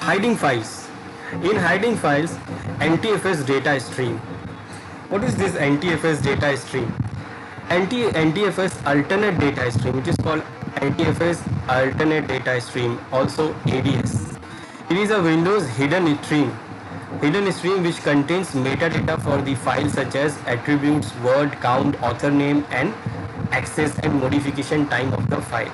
Hiding files. In hiding files, NTFS data stream. What is this NTFS data stream? NTFS alternate data stream, it is called NTFS alternate data stream, also ADS. It is a Windows hidden stream which contains metadata for the file such as attributes, word count, author name, and access and modification time of the file.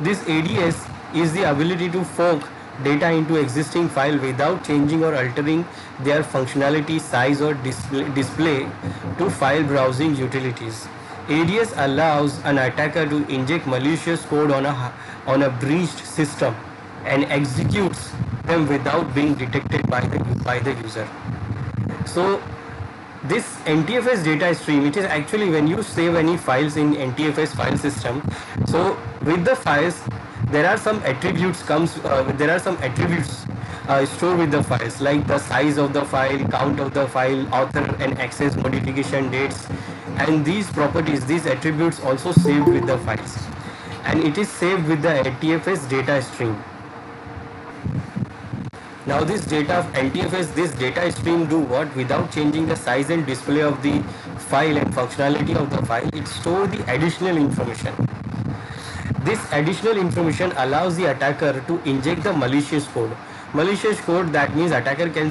This ADS is the ability to fork data into existing file without changing or altering their functionality, size, or display to file browsing utilities. ADS allows an attacker to inject malicious code on a breached system and executes them without being detected by the user. So this NTFS data stream, it is actually when you save any files in NTFS file system. So with the files, there are some attributes stored with the files, like the size of the file, count of the file, author and access modification dates, and these properties, these attributes also saved with the files, and it is saved with the NTFS data stream. Now this data of NTFS, this data stream do what? Without changing the size and display of the file and functionality of the file, it stores the additional information. This additional information allows the attacker to inject the malicious code. Malicious code, that means attacker can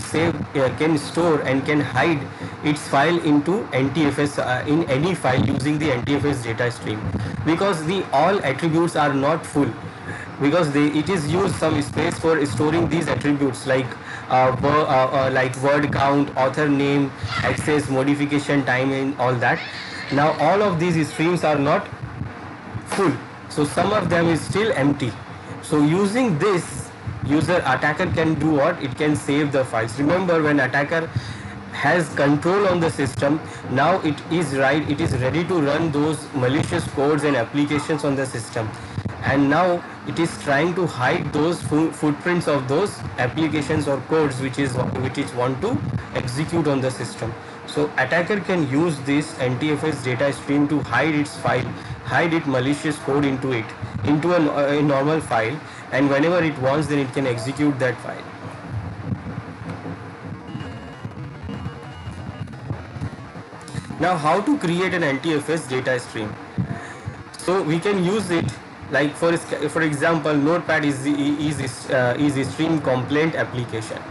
can store and can hide its file into NTFS in any file using the NTFS data stream, because the all attributes are not full, because it is used some space for storing these attributes like word count, author name, access modification time, and all that. Now all of these streams are not full, so some of them is still empty. So using this, attacker can do what? It can save the files. Remember, when attacker has control on the system, now it is ready to run those malicious codes and applications on the system, and now it is trying to hide those footprints of those applications or codes which it want to execute on the system. So attacker can use this NTFS data stream to hide its file, hide its malicious code into a normal file, and whenever it wants, then it can execute that file. Now how to create an NTFS data stream? So we can use it like for example, Notepad is a stream complaint application.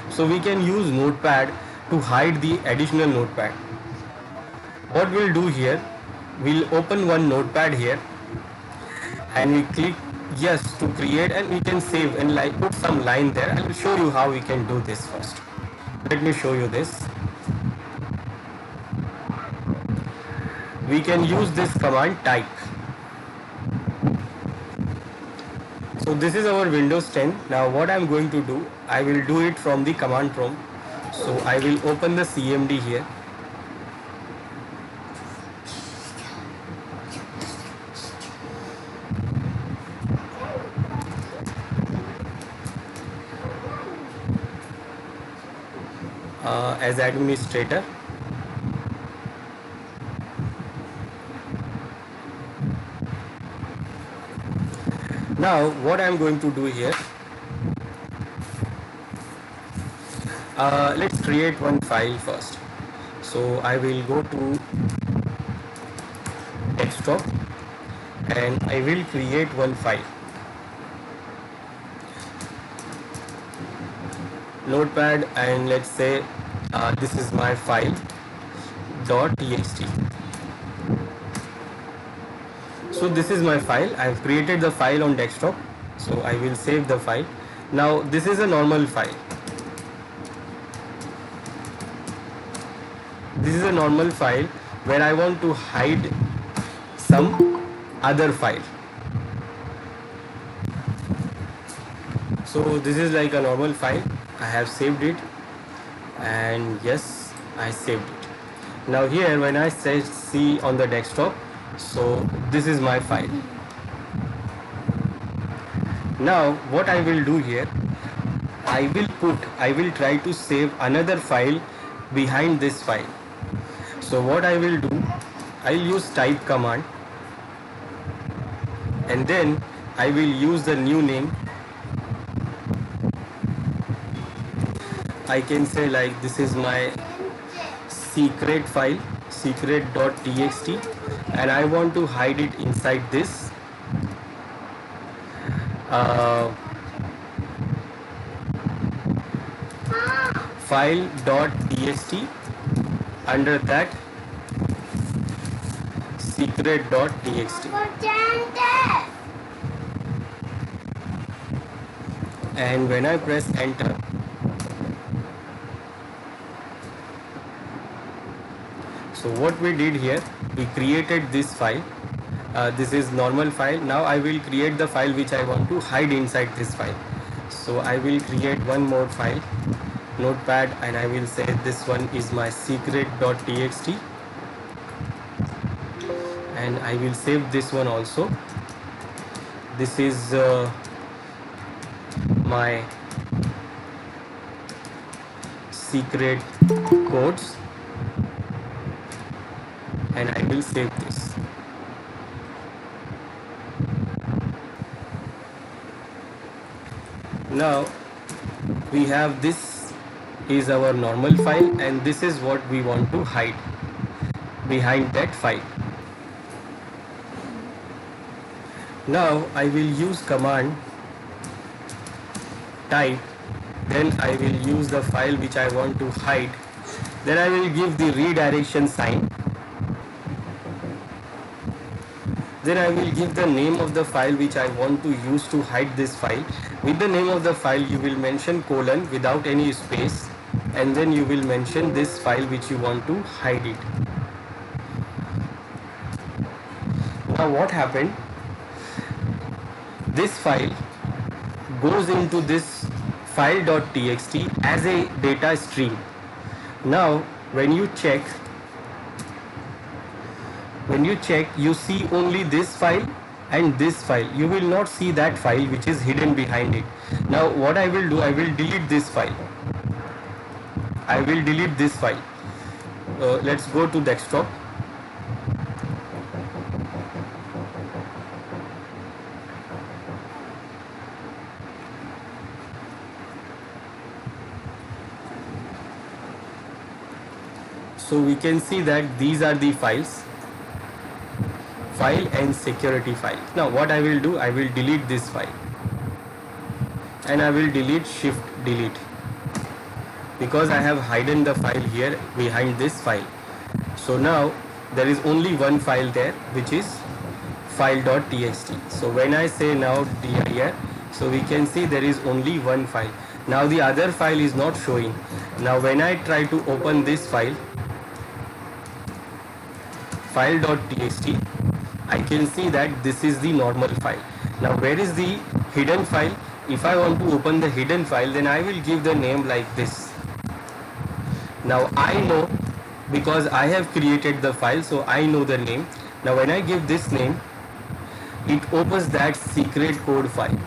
So we can use Notepad to hide the additional Notepad. What we'll do here, we'll open one Notepad here and we click yes to create, and we can save and like put some line there. I will show you how we can do this first. Let me show you this. We can use this command type. So this is our Windows 10. Now what I'm going to do, I will do it from the command prompt. So I will open the CMD here. As administrator. Now what I am going to do here, let's create one file first. So I will go to desktop and I will create one file, Notepad, and let's say this is my file .txt. So this is my file. I have created the file on desktop, so I will save the file. Now this is a normal file. This is a normal file where I want to hide some other file. So this is like a normal file. I have saved it, and yes, I saved it. Now here when I say see on the desktop, so this is my file. Now what I will do here, I will try to save another file behind this file. So what I will do, I will use type command, and then I will use the new name I can say like this is my secret file, secret.txt, and I want to hide it inside this uh, file.txt. Under that secret.txt, and when I press enter, so what we did here, we created this file. This is normal file. Now I will create the file which I want to hide inside this file. So I will create one more file, notepad, and I will say this one is my secret.txt, and I will save this one also. This is my secret codes, and I will save this. Now we have this is our normal file, and this is what we want to hide behind that file. Now I will use command type, then I will use the file which I want to hide, then I will give the redirection sign, then I will give the name of the file which I want to use to hide this file. With the name of the file you will mention colon without any space, and then you will mention this file which you want to hide it. Now what happened, this file goes into this file.txt as a data stream. Now when you check, you see only this file and this file. You will not see that file which is hidden behind it. Now what I will do, I will delete this file. I will delete this file. Let's go to desktop. So we can see that these are the files, file and security file. Now what I will do, I will delete this file, and I will delete shift delete, because I have hidden the file here behind this file. So now there is only one file there, which is file.txt. So when I say now dir, so we can see there is only one file. Now the other file is not showing. Now when I try to open this file, file.txt, I can see that this is the normal file. Now where is the hidden file? If I want to open the hidden file, then I will give the name like this. Now I know, because I have created the file, so I know the name. Now when I give this name, it opens that secret code file.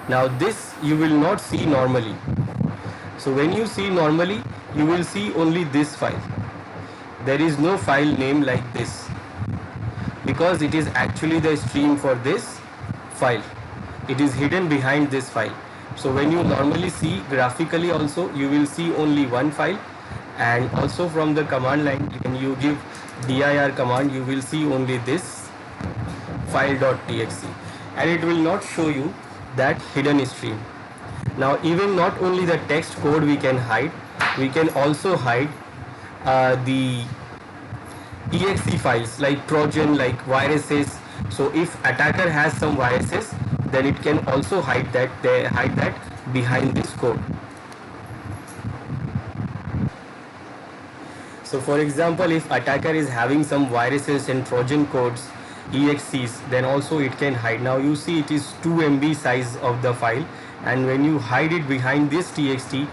Now this you will not see normally. So when you see normally, you will see only this file. There is no file name like this, because it is actually the stream for this file. It is hidden behind this file. So when you normally see graphically also, you will see only one file, and also from the command line, when you give dir command, you will see only this file.txt, and it will not show you that hidden stream. Now even not only the text code we can hide, we can also hide the exe files like Trojan, like viruses. So if attacker has some viruses, then it can also hide that behind this code. So for example, if attacker is having some viruses and Trojan codes, exes, then also it can hide. Now you see it is 2 MB size of the file, and when you hide it behind this txt,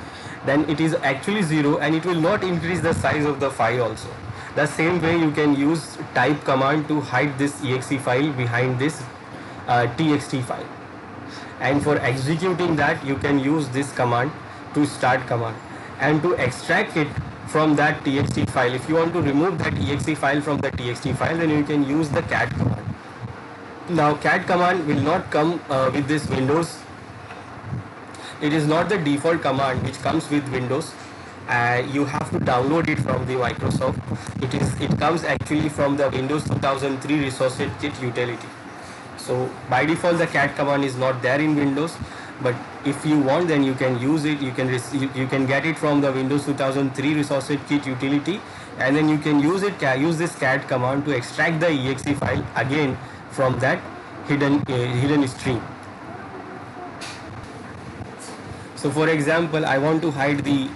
then it is actually 0, and it will not increase the size of the file also. The same way you can use type command to hide this exe file behind this txt file, and for executing that you can use this command to start command, and to extract it from that txt file, if you want to remove that exe file from the txt file, then you can use the cat command. Now cat command will not come with this Windows. it is not the default command which comes with Windows. You have to download it from the Microsoft. It comes actually from the Windows 2003 Resources Kit utility. So by default the cat command is not there in Windows, but if you want, then you can use it. You can get it from the Windows 2003 Resources Kit utility, and then you can use this cat command to extract the exe file again from that hidden stream. So for example, I want to hide the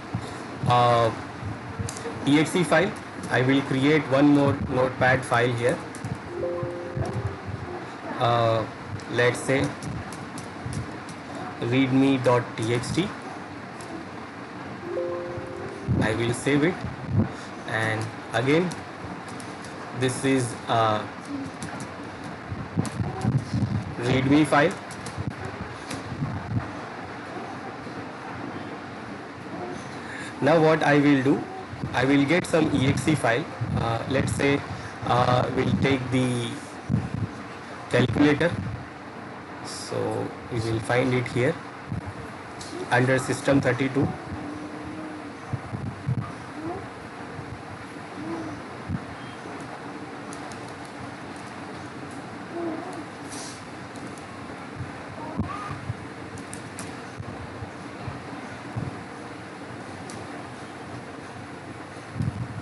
exe file. I will create one more notepad file here. Let's say readme.txt. I will save it, and again this is a readme file. Now what I will do, I will get some exe file. Let's say we'll take the calculator. So we will find it here under System32.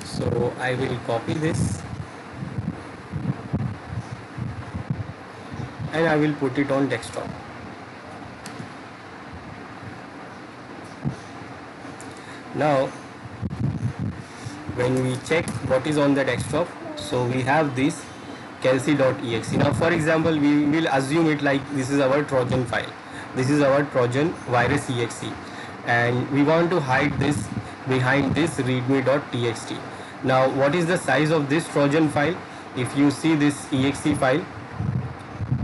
So I will copy this and I will put it on desktop. Now when we check what is on the desktop, so we have this kelsey.exe. Now for example, we will assume it like this is our Trojan file, this is our Trojan virus exe, and we want to hide this behind this readme.txt. Now what is the size of this Trojan file? If you see this exe file,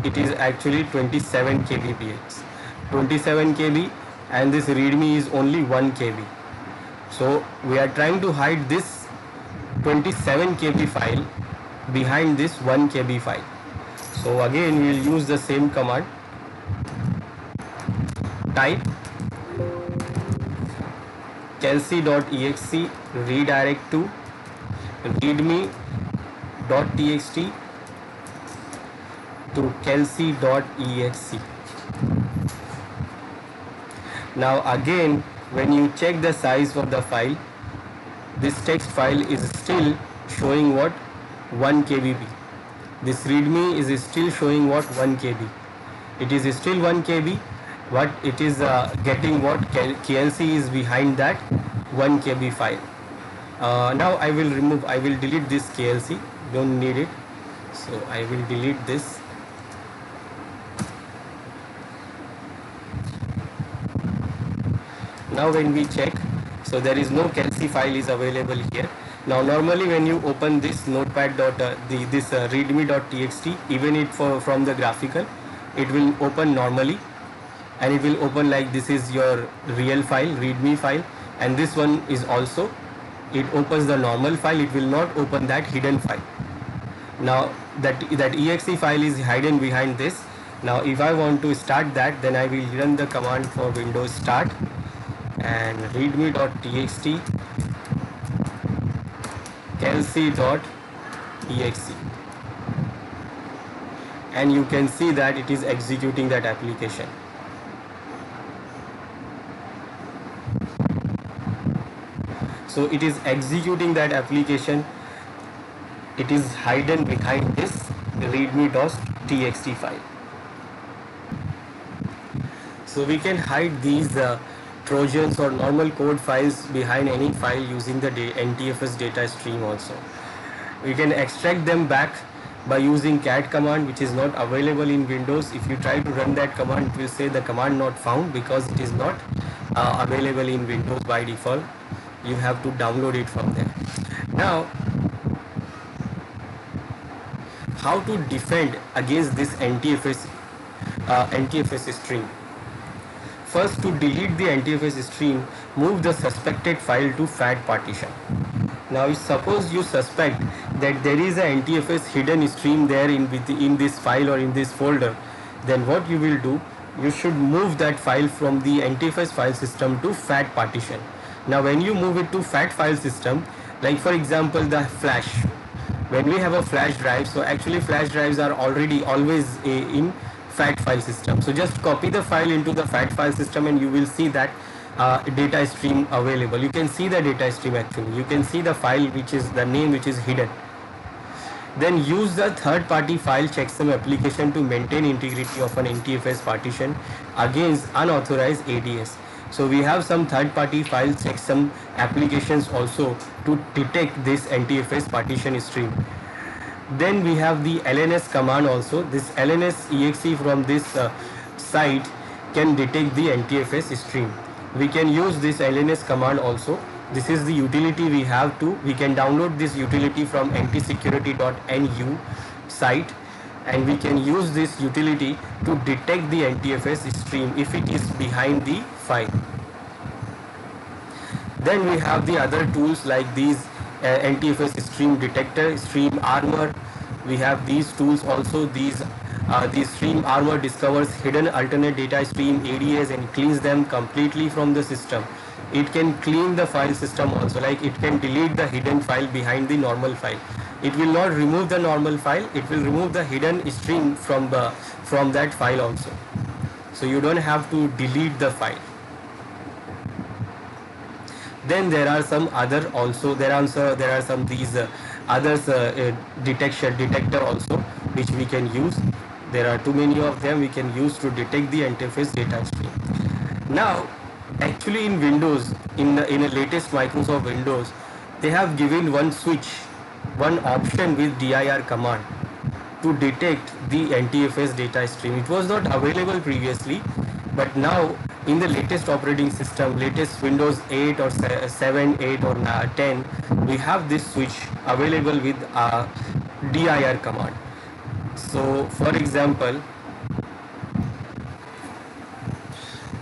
it is actually 27 kbps, 27 kb, and this readme is only 1 kb. So we are trying to hide this 27 kb file behind this 1 kb file. So again we will use the same command. Type kelsey.exe redirect to readme.txt to kelsey.exe. Now again, when you check the size of the file, this text file is still showing what? 1 kbp. This readme is still showing what? 1 kb. It is still 1 kb, but it is getting what? KLC is behind that 1 kb file. Now I will delete this KLC, don't need it. So I will delete this. Now when we check, so there is no kelsey file is available here. Now normally when you open this notepad this readme.txt, even it from the graphical, it will open normally, and it will open like this is your real file, readme file, and this one is also, it opens the normal file, it will not open that hidden file. Now that exe file is hidden behind this. Now if I want to start that, then I will run the command for Windows start and readme.txt kelsey.exe, and you can see that it is executing that application. So it is executing that application. It is hidden behind this readme.txt file. So we can hide these Trojans or normal code files behind any file using the NTFS data stream also. We can extract them back by using cat command, which is not available in Windows. If you try to run that command, it will say the command not found because it is not available in Windows by default. You have to download it from there. Now, how to defend against this NTFS stream? First, to delete the NTFS stream, move the suspected file to FAT partition. Now, suppose you suspect that there is a NTFS hidden stream there in this file or in this folder, then what you will do, you should move that file from the NTFS file system to FAT partition. Now when you move it to FAT file system, like for example the flash, when we have a flash drive, so actually flash drives are already always in FAT file system. So just copy the file into the FAT file system and you will see that data stream available. You can see the data stream actually. You can see the file which is the name which is hidden. Then use the third party file checksum application to maintain integrity of an NTFS partition against unauthorized ADS. So we have some third party file checksum applications also to detect this NTFS partition stream. Then we have the LNS command also. This LNS exe from this site can detect the NTFS stream. We can use this LNS command also. This is the utility we have to. We can download this utility from ntsecurity.nu site, and we can use this utility to detect the NTFS stream if it is behind the file. Then we have the other tools like these NTFS stream detector, stream armor. We have these tools also. These stream armor discovers hidden alternate data stream ADAs and cleans them completely from the system. It can clean the file system also, like it can delete the hidden file behind the normal file. It will not remove the normal file, it will remove the hidden stream from that file also. So you don't have to delete the file. Then there are some other also, there are some these others detector also which we can use. There are too many of them we can use to detect the NTFS data stream. Now actually in Windows, in the latest Microsoft Windows, they have given one switch, one option with dir command to detect the NTFS data stream. It was not available previously, but now in the latest operating system, latest Windows 8 or 7, 8 or 10, we have this switch available with dir command. So for example,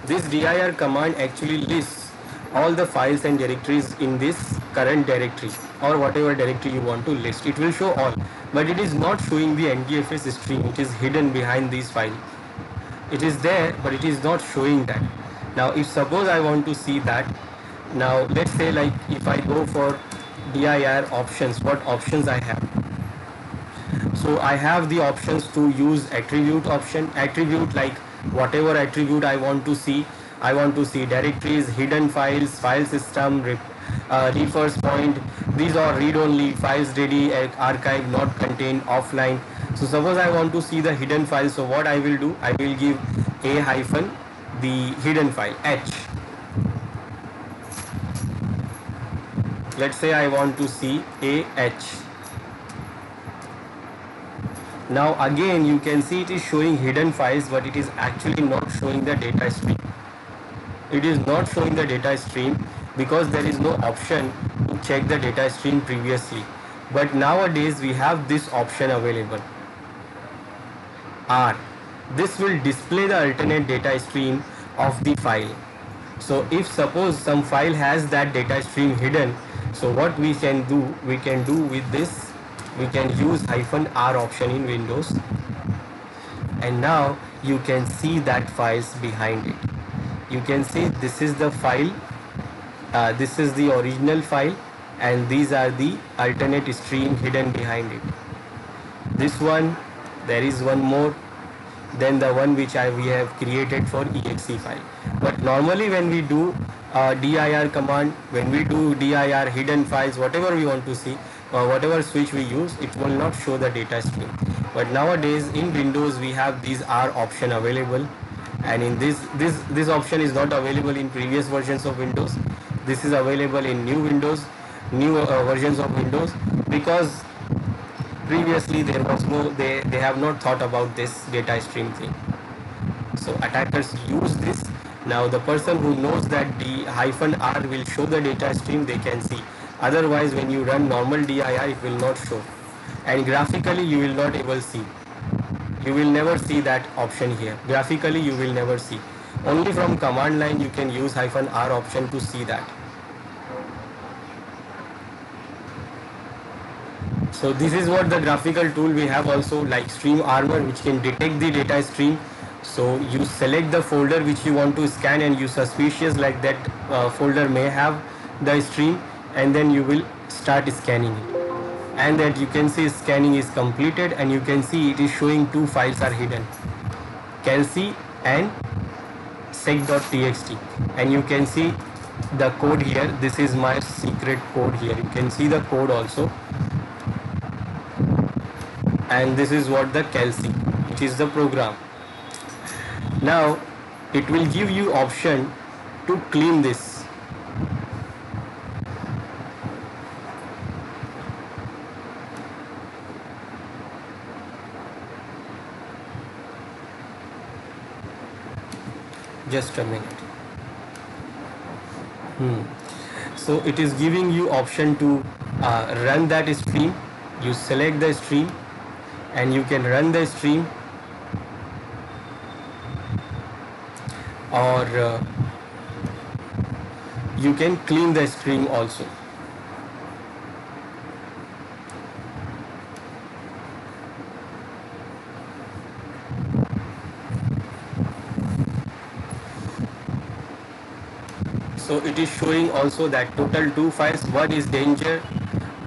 this dir command actually lists all the files and directories in this current directory or whatever directory you want to list. It will show all, but it is not showing the NTFS stream. It is hidden behind this file. It is there, but it is not showing that. Now if suppose I want to see that, now let's say like if I go for dir options, what options I have? So I have the options to use attribute option, attribute like whatever attribute I want to see. I want to see directories, hidden files, file system, refers point. These are read only, files ready, archive, not contained, offline. So suppose I want to see the hidden file. So what I will do, I will give a hyphen the hidden file h. Let's say I want to see a h. Now again you can see it is showing hidden files, but it is actually not showing the data stream. It is not showing the data stream because there is no option to check the data stream previously. But nowadays we have this option available, R. This will display the alternate data stream of the file. So if suppose some file has that data stream hidden, so what we can do with this, we can use -R option in Windows, and now you can see that files behind it. You can see this is the file, this is the original file, and these are the alternate stream hidden behind it. This one, there is one more, then the one which we have created for exe file. But normally when we do dir command, when we do dir hidden files, whatever we want to see, whatever switch we use, it will not show the data stream. But nowadays in Windows we have these R option available, and in this option is not available in previous versions of Windows. This is available in new Windows, new versions of Windows, because previously there was no, they have not thought about this data stream thing. So attackers use this. Now the person who knows that the -R will show the data stream, they can see. Otherwise when you run normal dir, it will not show, and graphically you will not able see. You will never see that option here. Graphically you will never see. Only from command line you can use -R option to see that. So this is what the graphical tool we have also, like stream armor, which can detect the data stream. So you select the folder which you want to scan, and you suspicious like that folder may have the stream, and then you will start scanning it, and that you can see scanning is completed, and you can see it is showing two files are hidden, calc and sec.txt, and you can see the code here. This is my secret code here, you can see the code also, and this is what the calc, it is the program. Now it will give you option to clean this. Just a minute. So it is giving you option to run that stream. You select the stream and you can run the stream, or you can clean the stream also. So it is showing also that total two files. One is danger,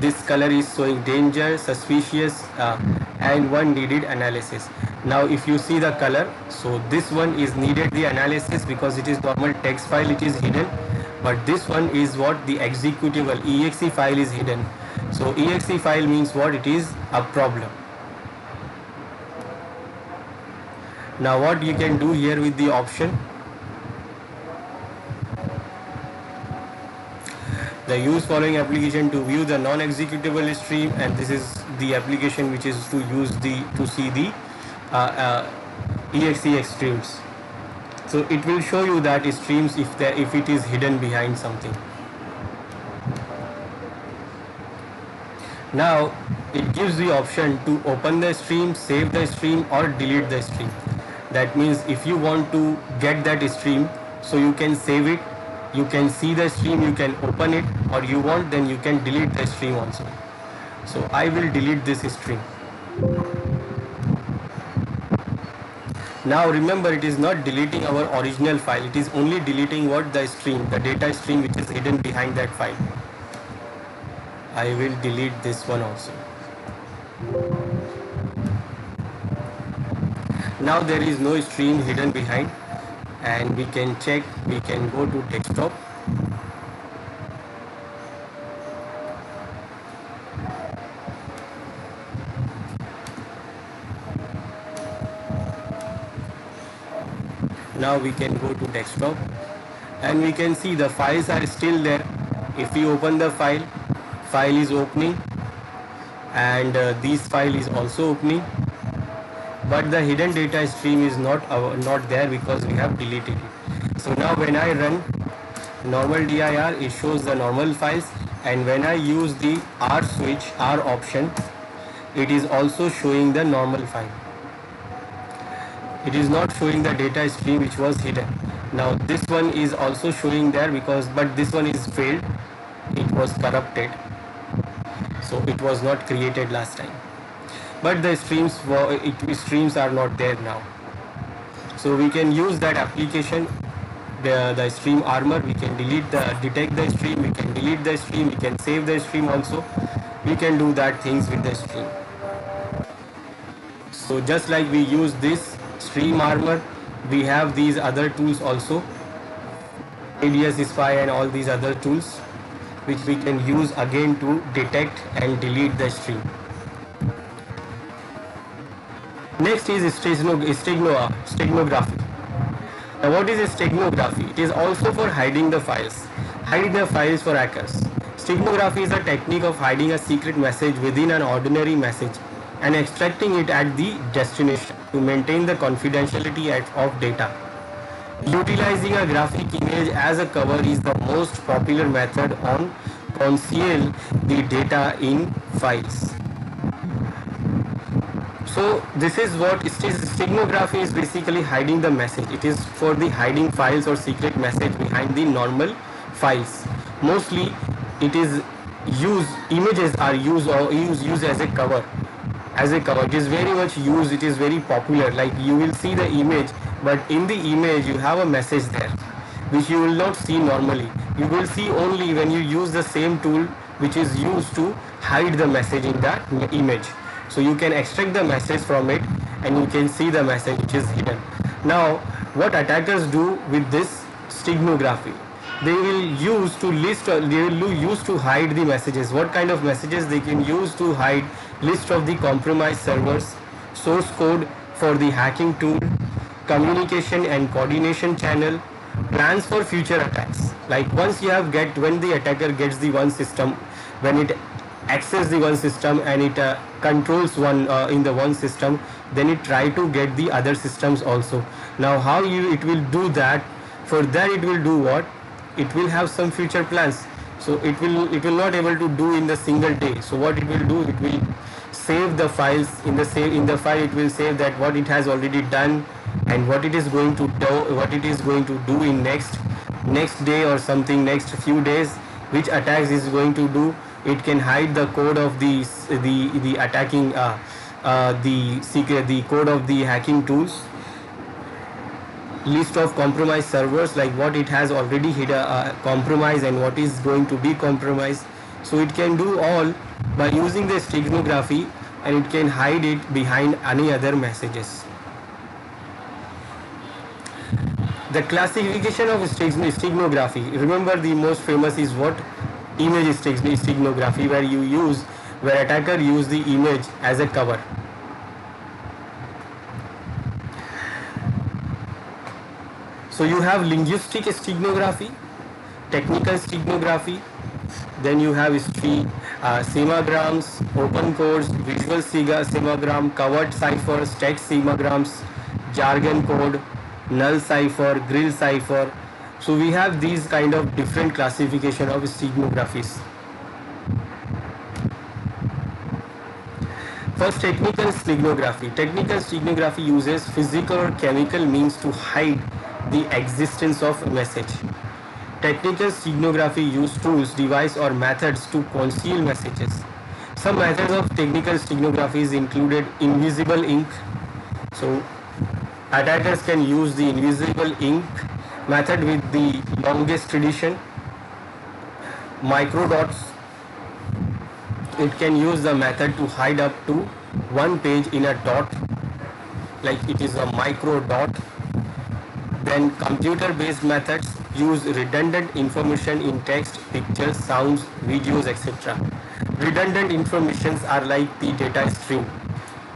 this color is showing danger, suspicious, and one needed analysis. Now if you see the color, so this one is needed the analysis because it is normal text file, it is hidden, but this one is what the executable exe file is hidden. So exe file means what, it is a problem. Now what you can do here with the option, the use following application to view the non-executable stream, and this is the application which is to use to see the exe streams. So it will show you that streams if it is hidden behind something. Now it gives the option to open the stream, save the stream, or delete the stream. That means if you want to get that stream, so you can save it, you can see the stream, you can open it, or you want, then you can delete the stream also. So I will delete this stream. Now remember, it is not deleting our original file, it is only deleting what, the stream, the data stream which is hidden behind that file. I will delete this one also. Now there is no stream hidden behind, and we can check, we can go to desktop. Now we can go to desktop and we can see the files are still there. If we open the file, file is opening, and this file is also opening, but the hidden data stream is not there because we have deleted it. So now when I run normal dir, it shows the normal files, and when I use the R switch, R option, it is also showing the normal file. It is not showing the data stream which was hidden. Now this one is also showing there but this one is failed, it was corrupted, so it was not created last time. But the streams are not there now. So we can use that application, the stream armor. We can detect the stream, we can delete the stream, we can save the stream also. We can do that things with the stream. So just like we use this stream armor, we have these other tools also, alias spy and all these other tools, which we can use again to detect and delete the stream. Next is steganography. Now what is steganography? It is also for hiding the files for hackers. Steganography is a technique of hiding a secret message within an ordinary message and extracting it at the destination to maintain the confidentiality of data. Utilizing a graphic image as a cover is the most popular method on conceal the data in files. So this is what steganography is, basically hiding the message. It is for the hiding files or secret message behind the normal files. Mostly it is images are used as a cover as a cover. It is very much used, it is very popular. Like you will see the image, but in the image you have a message there which you will not see normally. You will see only when you use the same tool which is used to hide the message in that image. So you can extract the message from it and you can see the message which is hidden. Now what attackers do with this steganography, they will use to list, they will use to hide the messages. What kind of messages they can use to hide? List of the compromised servers, source code for the hacking tool, communication and coordination channel, plans for future attacks. Like once you have get, when the attacker gets the one system, when it access the one system and it controls one in the one system, then it try to get the other systems also. Now how it will do that? For that it will do what? It will have some future plans. So it will not able to do in the single day. So what it will do? It will save the files in the file. It will save that what it has already done and what it is going to do in next day or something, next few days, which attacks is going to do. It can hide the code of the attacking the code of the hacking tools, list of compromised servers, like what it has already hit compromised and what is going to be compromised. So it can do all by using the steganography, and it can hide it behind any other messages. The classification of steganography, remember the most famous is what? Image steganography, where attacker use the image as a cover. So you have linguistic steganography, technical steganography, then you have semagrams, open codes, visual semagram, covert ciphers, text semagrams, jargon code, null cipher, grill cipher. So we have these kind of different classification of steganographies. First, technical steganography. Technical steganography uses physical or chemical means to hide the existence of a message. Technical steganography use tools, device or methods to conceal messages. Some methods of technical steganography is included invisible ink. So attackers can use the invisible ink method with the longest tradition. Microdots, it can use the method to hide up to one page in a dot, like it is a micro dot. Then computer-based methods use redundant information in text, pictures, sounds, videos, etc. Redundant informations are like the data stream,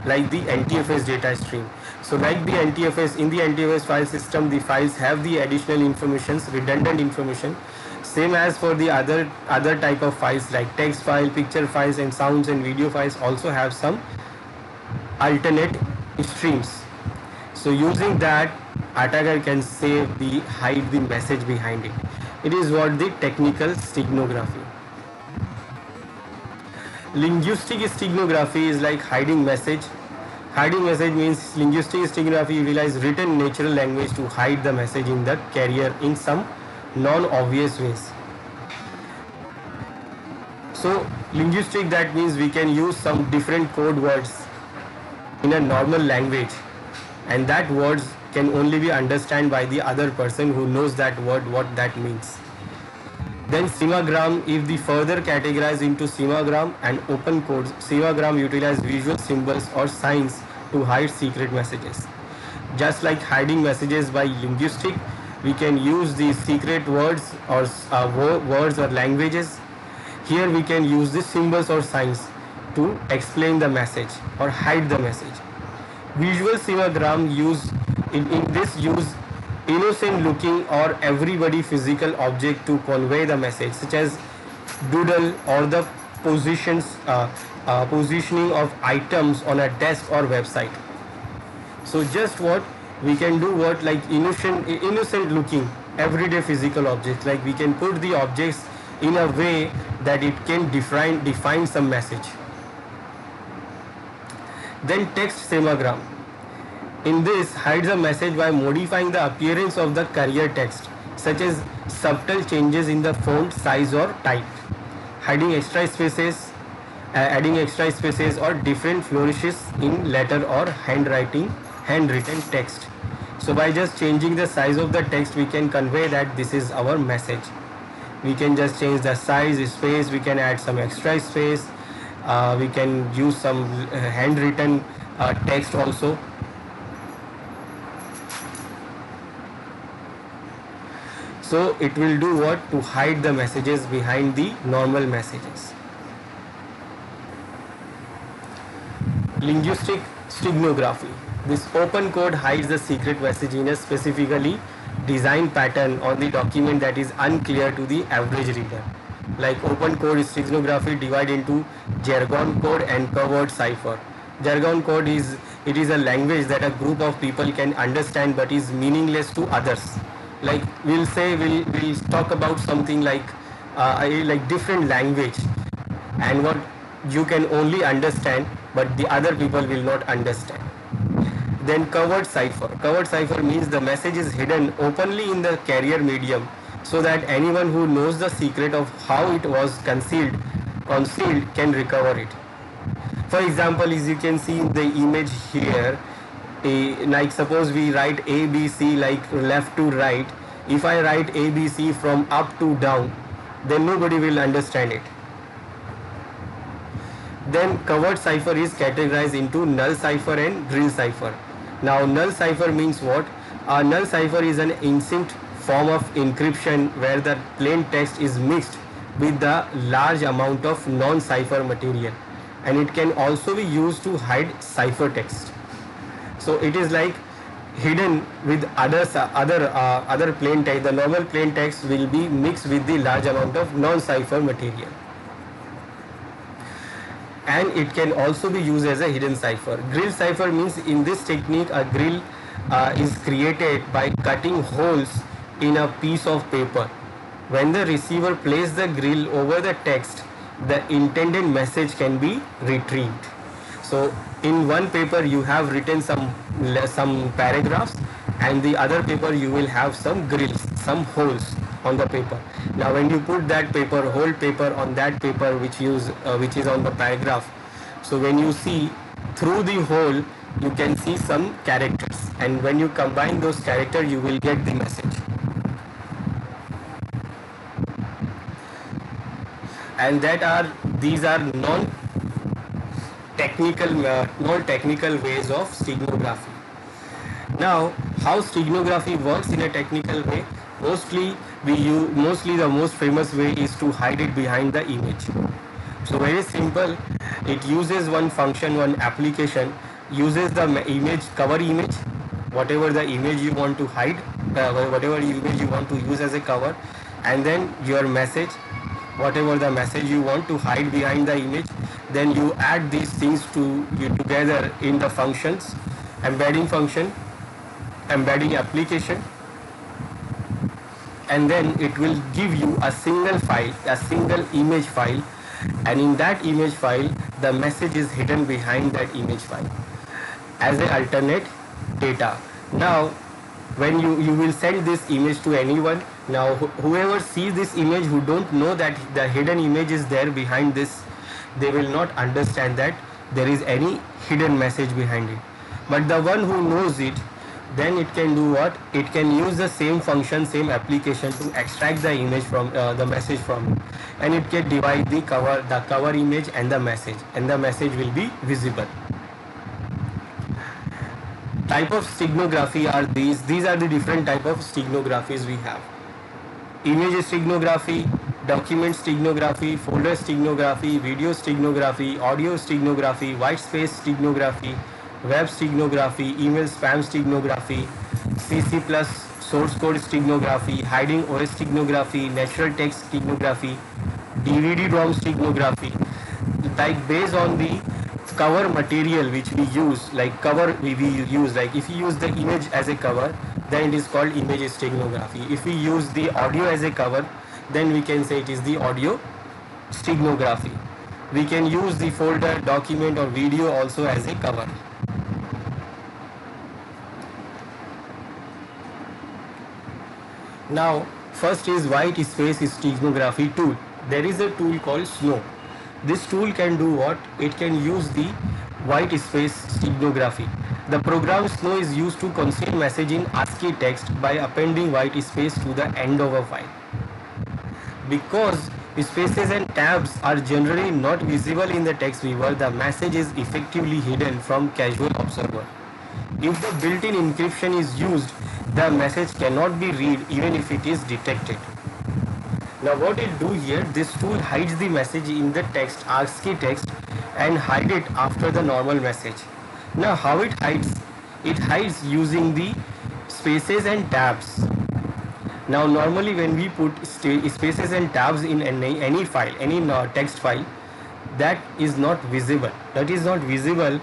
like the NTFS data stream. So like the NTFS, in the NTFS file system, the files have the additional informations, redundant information. Same as for the other type of files like text file, picture files, and sounds and video files also have some alternate streams. So using that, attacker can hide the message behind it. It is what the technical steganography. Linguistic steganography is like hiding message. Hiding message means linguistic steganography utilizes written natural language to hide the message in the carrier in some non-obvious ways. So linguistic, that means we can use some different code words in a normal language, and that words can only be understood by the other person who knows that word, what that means. Then semagram, if the further categorized into semagram and open codes, semagram utilize visual symbols or signs to hide secret messages. Just like hiding messages by linguistic, we can use the secret words or words or languages. Here we can use the symbols or signs to explain the message or hide the message. Visual semagram use innocent looking or everybody physical object to convey the message, such as doodle or the positioning of items on a desk or website. So just what we can do, what like innocent looking everyday physical objects, like we can put the objects in a way that it can define some message. Then text semagram. In this, hides a message by modifying the appearance of the carrier text, such as subtle changes in the font size or type, hiding extra spaces, adding extra spaces or different flourishes in letter or handwritten text. So by just changing the size of the text, we can convey that this is our message. We can just change the size, space, we can add some extra space, we can use some handwritten text also. So it will do what? To hide the messages behind the normal messages. Linguistic steganography. This open code hides the secret message in a specifically designed pattern on the document that is unclear to the average reader. Like open code steganography divide into jargon code and covered cipher. Jargon code is a language that a group of people can understand but is meaningless to others. Like we'll talk about something like different language, and what you can only understand but the other people will not understand. Then covered cipher. Covered cipher means the message is hidden openly in the carrier medium so that anyone who knows the secret of how it was concealed can recover it. For example, as you can see in the image here, like suppose we write ABC like left to right. If I write ABC from up to down, then nobody will understand it. Then covered cipher is categorized into null cipher and grill cipher. Now null cipher means what? A null cipher is an ancient form of encryption where the plain text is mixed with the large amount of non-cipher material, and it can also be used to hide cipher text. So it is like hidden with other plain text. The normal plain text will be mixed with the large amount of non-cipher material, and it can also be used as a hidden cipher. Grill cipher means in this technique a grill is created by cutting holes in a piece of paper. When the receiver places the grill over the text, the intended message can be retrieved. So in one paper you have written some paragraphs, and the other paper you will have some grills, some holes on the paper. Now when you put that whole paper on that paper which is on the paragraph, so when you see through the hole you can see some characters, and when you combine those characters you will get the message. And these are non-technical ways of steganography. Now, how steganography works in a technical way? Mostly the most famous way is to hide it behind the image. So very simple. It uses one function, one application, uses the cover image, whatever the image you want to hide, whatever image you want to use as a cover, and then your message, whatever the message you want to hide behind the image. Then you add these things together in the functions, embedding function, embedding application, and then it will give you a single file, a single image file, and in that image file the message is hidden behind that image file as an alternate data. Now when you will send this image to anyone, now whoever sees this image who don't know that the hidden image is there behind this, they will not understand that there is any hidden message behind it. But the one who knows it, then it can do what? It can use the same function, same application to extract the image from the message from it, and it can divide the cover image and the message will be visible. Type of steganography are these. These are the different type of steganographies we have. Image steganography, document steganography, folder steganography, video steganography, audio steganography, white space steganography, web steganography, email spam steganography, CC plus source code steganography, hiding OS steganography, natural text steganography, DVD-ROM steganography. Like based on the cover material which we use, like cover we use, like if you use the image as a cover, then it is called image steganography. If we use the audio as a cover, then we can say it is the audio steganography. We can use the folder, document or video also as a cover. Now first is white space steganography tool. There is a tool called Snow. This tool can do what? It can use the white space steganography. The program Snow is used to conceal message in ASCII text by appending white space to the end of a file. Because spaces and tabs are generally not visible in the text viewer, the message is effectively hidden from casual observer. If the built-in encryption is used, the message cannot be read even if it is detected. Now what it do here, this tool hides the message in the text, ASCII text, and hide it after the normal message. Now how it hides? It hides using the spaces and tabs. Now normally when we put spaces and tabs in any file, any text file, that is not visible. That is not visible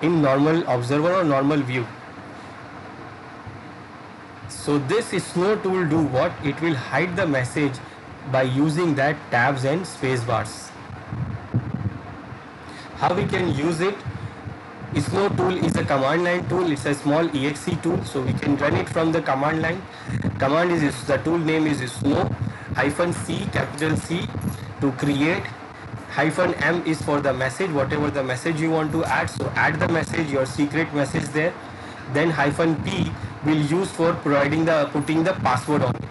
in normal observer or normal view. So this Snow tool do what? It will hide the message by using that tabs and space bars. How we can use it? Snow tool is a command line tool. It's a small exe tool, so we can run it from the command line. Command is, the tool name is Snow -c, capital C, to create. -m is for the message, whatever the message you want to add. So add the message, your secret message there. Then -p will use for putting the password on it.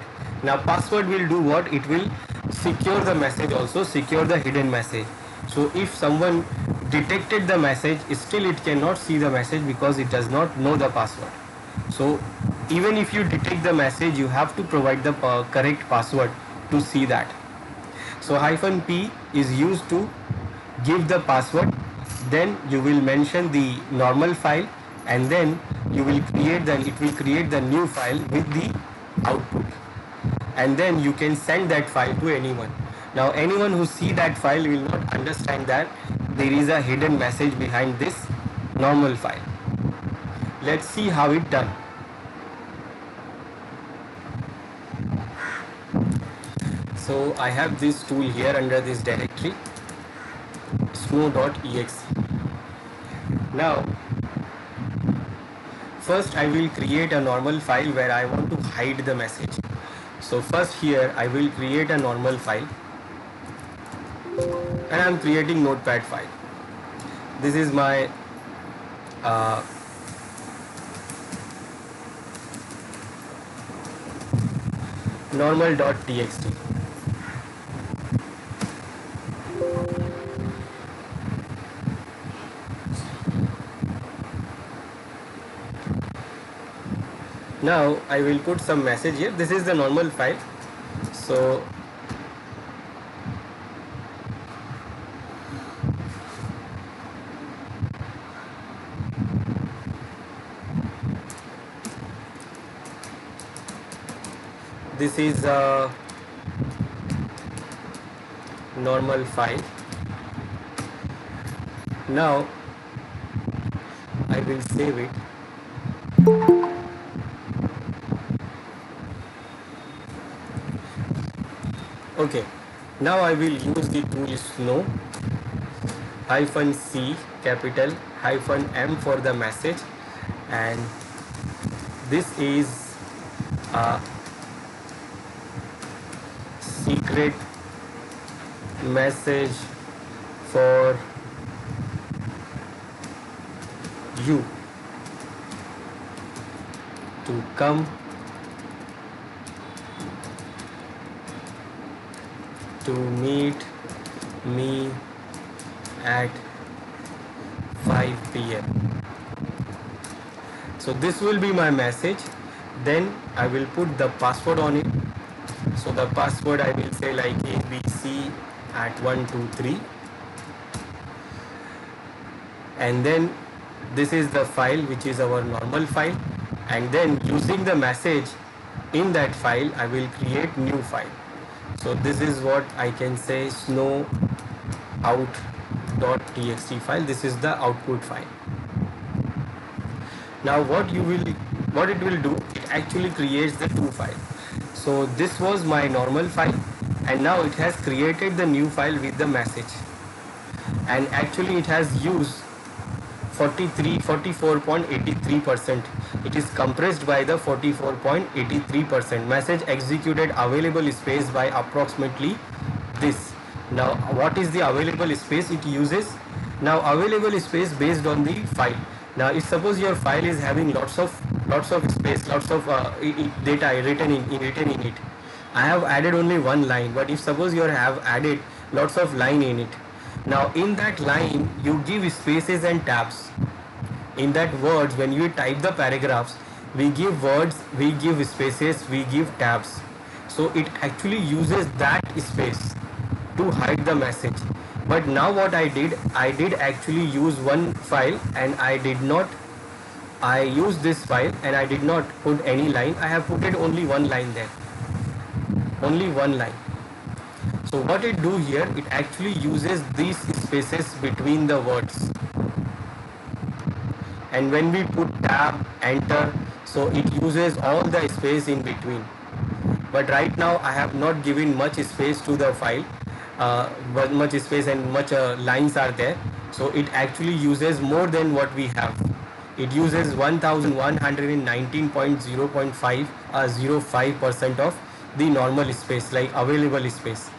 Now password will do what? It will secure the message, also secure the hidden message. So if someone detected the message, still it cannot see the message because it does not know the password. So even if you detect the message, you have to provide the correct password to see that. So -p is used to give the password. Then you will mention the normal file, and then you will create the new file with the output, and then you can send that file to anyone. Now anyone who see that file will not understand that there is a hidden message behind this normal file. Let's see how it done. So I have this tool here under this directory, snow.exe. Now first I will create a normal file where I want to hide the message. So first here I will create a normal file, and I am creating notepad file. This is my normal.txt. Now I will put some message here. This is the normal file. So this is a normal file. Now I will save it. Okay, now I will use the tool Snow -c, capital -m for the message, and this is a secret message for you to come to meet me at 5 p.m. So this will be my message. Then I will put the password on it. So the password I will say like ABC at 123, and then this is the file, which is our normal file, and then using the message in that file I will create new file. So this is what I can say, snow out.txt file. This is the output file. Now what it will do, it actually creates the two files. So this was my normal file, and now it has created the new file with the message, and actually it has used 44.83%. It is compressed by the 44.83%. Message executed available space by approximately this. Now what is the available space it uses? Now available space based on the file. Now if suppose your file is having lots of space, lots of data written in it. I have added only one line, but if suppose you have added lots of line in it, now in that line you give spaces and tabs. In that words, when you type the paragraphs, we give words, we give spaces, we give tabs. So it actually uses that space to hide the message. But now what I did actually use one file, and I used this file and I did not put any line. I have put it only one line there, only one line. So what it do here, it actually uses these spaces between the words. And when we put tab, enter, so it uses all the space in between. But right now I have not given much space to the file, but much space and much lines are there. So it actually uses more than what we have. It uses 1119.0.5% of the normal space, like available space.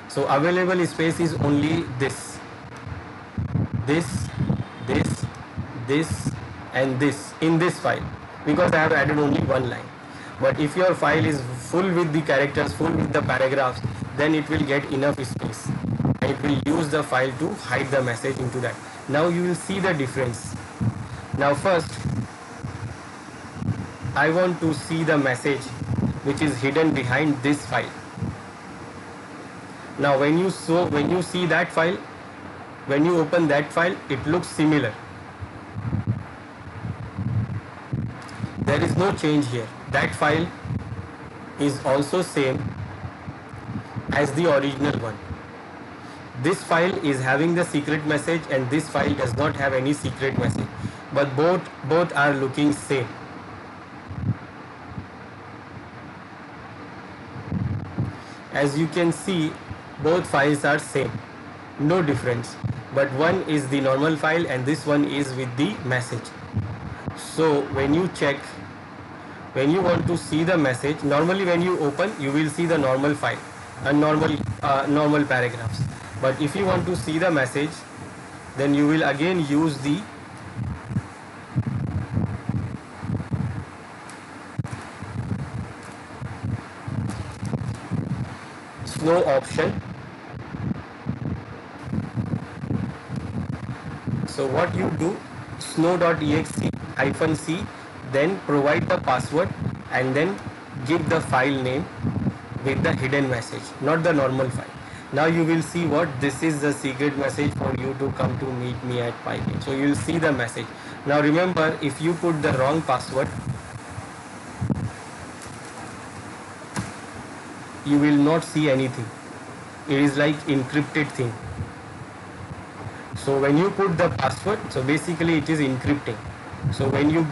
So available space is only this, this, this and this in this file, because I have added only one line. But if your file is full with the characters, full with the paragraphs, then it will get enough space and it will use the file to hide the message into that. Now you will see the difference. Now first I want to see the message which is hidden behind this file. Now when you see that file, when you open that file, it looks similar. There is no change here. That file is also same as the original one. This file is having the secret message and this file does not have any secret message, but both are looking same. As you can see, both files are same, no difference, but one is the normal file and this one is with the message. So when you check, when you want to see the message, normally when you open, you will see the normal file and normal paragraphs. But if you want to see the message, then you will again use the snow option. So what you do, snow.exe-c, then provide the password and then give the file name with the hidden message, not the normal file. Now you will see what this is, the secret message for you to come to meet me at Pygate. So you will see the message. Now remember, if you put the wrong password, you will not see anything. It is like encrypted thing. So when you put the password, so basically it is encrypting. So when you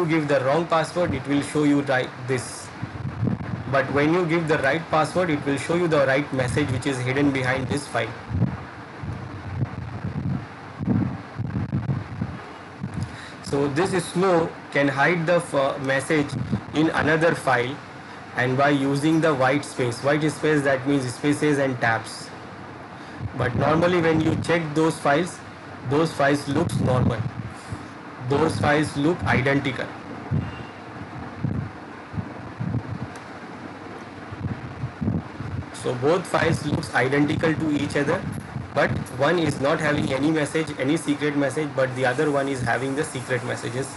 give the wrong password, it will show you right this. But when you give the right password, it will show you the right message which is hidden behind this file. So this snow can hide the message in another file, and by using the white space, that means spaces and tabs. But normally when you check those files looks normal. Those files look identical. So both files looks identical to each other, but one is not having any message, any secret message, but the other one is having the secret messages.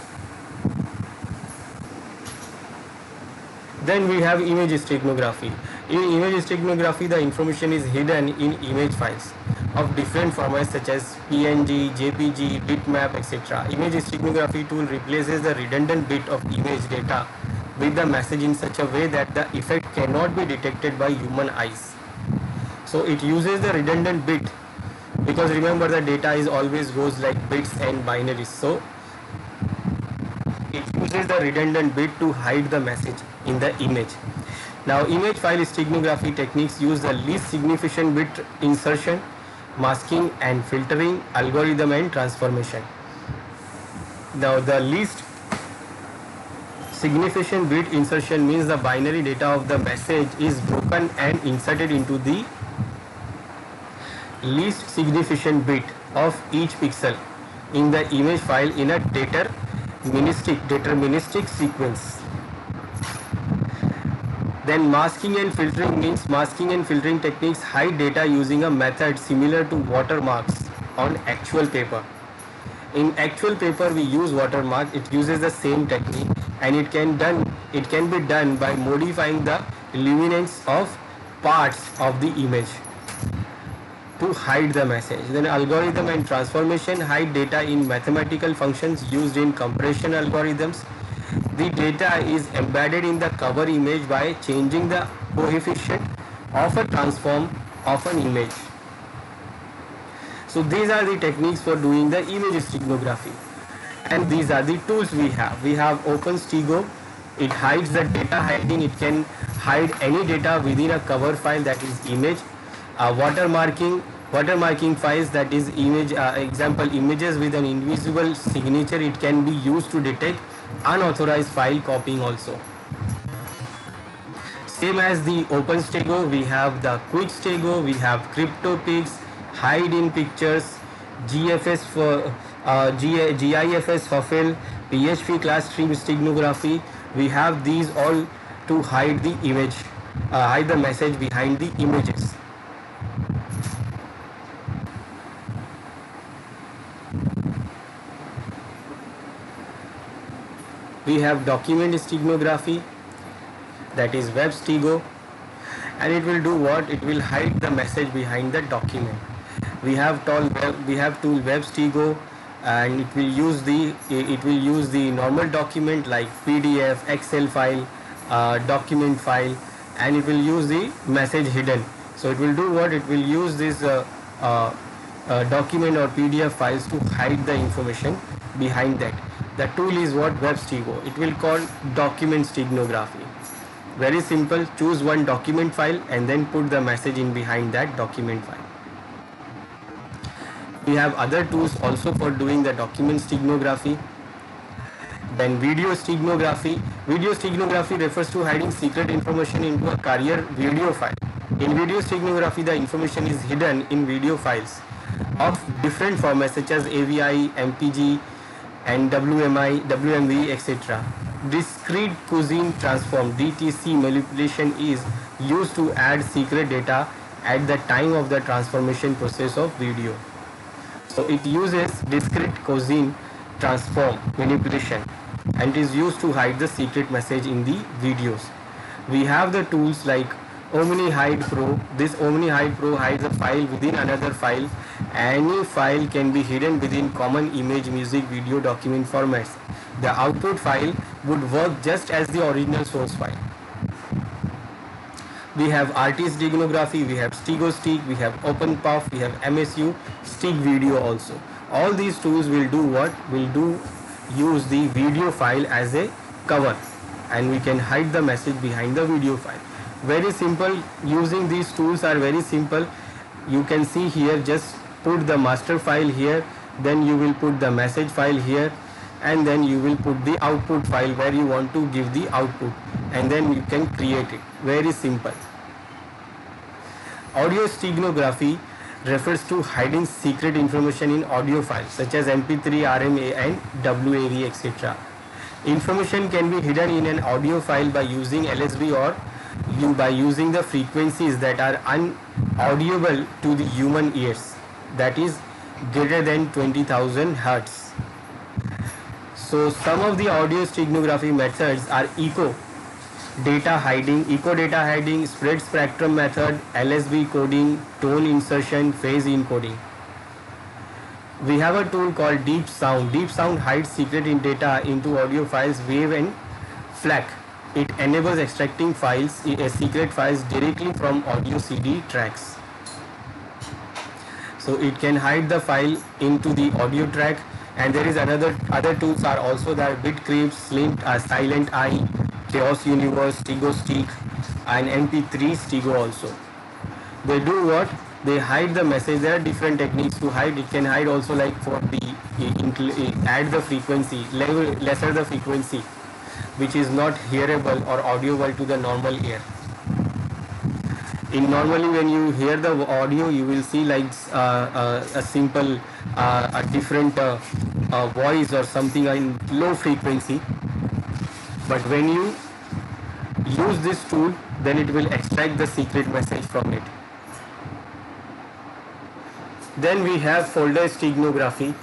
Then we have image steganography. In image steganography, the information is hidden in image files of different formats such as PNG, JPG, bitmap, etc. Image steganography tool replaces the redundant bit of image data with the message in such a way that the effect cannot be detected by human eyes. So it uses the redundant bit because remember the data is always goes like bits and binaries. So it uses the redundant bit to hide the message in the image. Now image file steganography techniques use the least significant bit insertion, masking and filtering, algorithm and transformation. Now the least significant bit insertion means the binary data of the message is broken and inserted into the least significant bit of each pixel in the image file in a deterministic sequence. Then masking and filtering means masking and filtering techniques hide data using a method similar to watermarks on actual paper. In actual paper we use watermark, it uses the same technique, and it can be done by modifying the luminance of parts of the image to hide the message. Then algorithm and transformation hide data in mathematical functions used in compression algorithms. The data is embedded in the cover image by changing the coefficient of a transform of an image. So these are the techniques for doing the image steganography, and these are the tools we have. We have OpenStego. It hides the data hiding. It can hide any data within a cover file, that is image. Watermarking files, that is image, example images with an invisible signature. It can be used to detect unauthorized file copying also. Same as the OpenStego, we have the QuickStego, we have CryptoPix, hide in pictures, GIFS for GIFS FUFFle, PHP class stream steganography. We have these all to hide the image, hide the message behind the images. We have document steganography, that is WebStego, and it will do what? It will hide the message behind the document. We have tool WebStego, and it will use the normal document like PDF, Excel file, document file, and it will use the message hidden. So it will do what? It will use this document or PDF files to hide the information behind that. The tool is what? WebStego. It will call document steganography. Very simple. Choose one document file and then put the message in behind that document file. We have other tools also for doing the document steganography. Then video steganography. Video steganography refers to hiding secret information into a carrier video file. In video steganography, the information is hidden in video files of different formats such as AVI, MPG, and WMV, etc. Discrete Gaussian transform (DTC) manipulation is used to add secret data at the time of the transformation process of video. So it uses discrete Gaussian transform manipulation and is used to hide the secret message in the videos. We have the tools like OmniHide Pro. This OmniHide Pro hides a file within another file. Any file can be hidden within common image, music, video, document formats. The output file would work just as the original source file. We have RT steganography, we have StegoStick, we have OpenPuff, we have MSU Stick Video also. All these tools will do what? Use the video file as a cover, and we can hide the message behind the video file. Very simple. Using these tools are very simple. You can see here, just put the master file here, then you will put the message file here, and then you will put the output file where you want to give the output, and then you can create it. Very simple. Audio steganography refers to hiding secret information in audio files such as MP3, RMA, and WAV, etc. Information can be hidden in an audio file by using LSB or by using the frequencies that are unaudible to the human ears, that is greater than 20,000 Hz. So some of the audio steganography methods are echo data hiding, spread spectrum method, LSB coding, tone insertion, phase encoding. We have a tool called Deep Sound. Deep Sound hides secret in data into audio files, wave and FLAC. It enables extracting secret files directly from audio CD tracks. So it can hide the file into the audio track, and there is other tools are also there: BitCrypt, Silent Eye, Chaos Universe, StegoStick, and MP3 Stego also. They do what? They hide the message. There are different techniques to hide. It can hide also, like for the add the frequency, lesser the frequency, which is not hearable or audible to the normal ear. In normally when you hear the audio, you will see like a simple a different voice or something in low frequency, but when you use this tool, then it will extract the secret message from it. Then we have folder steganography.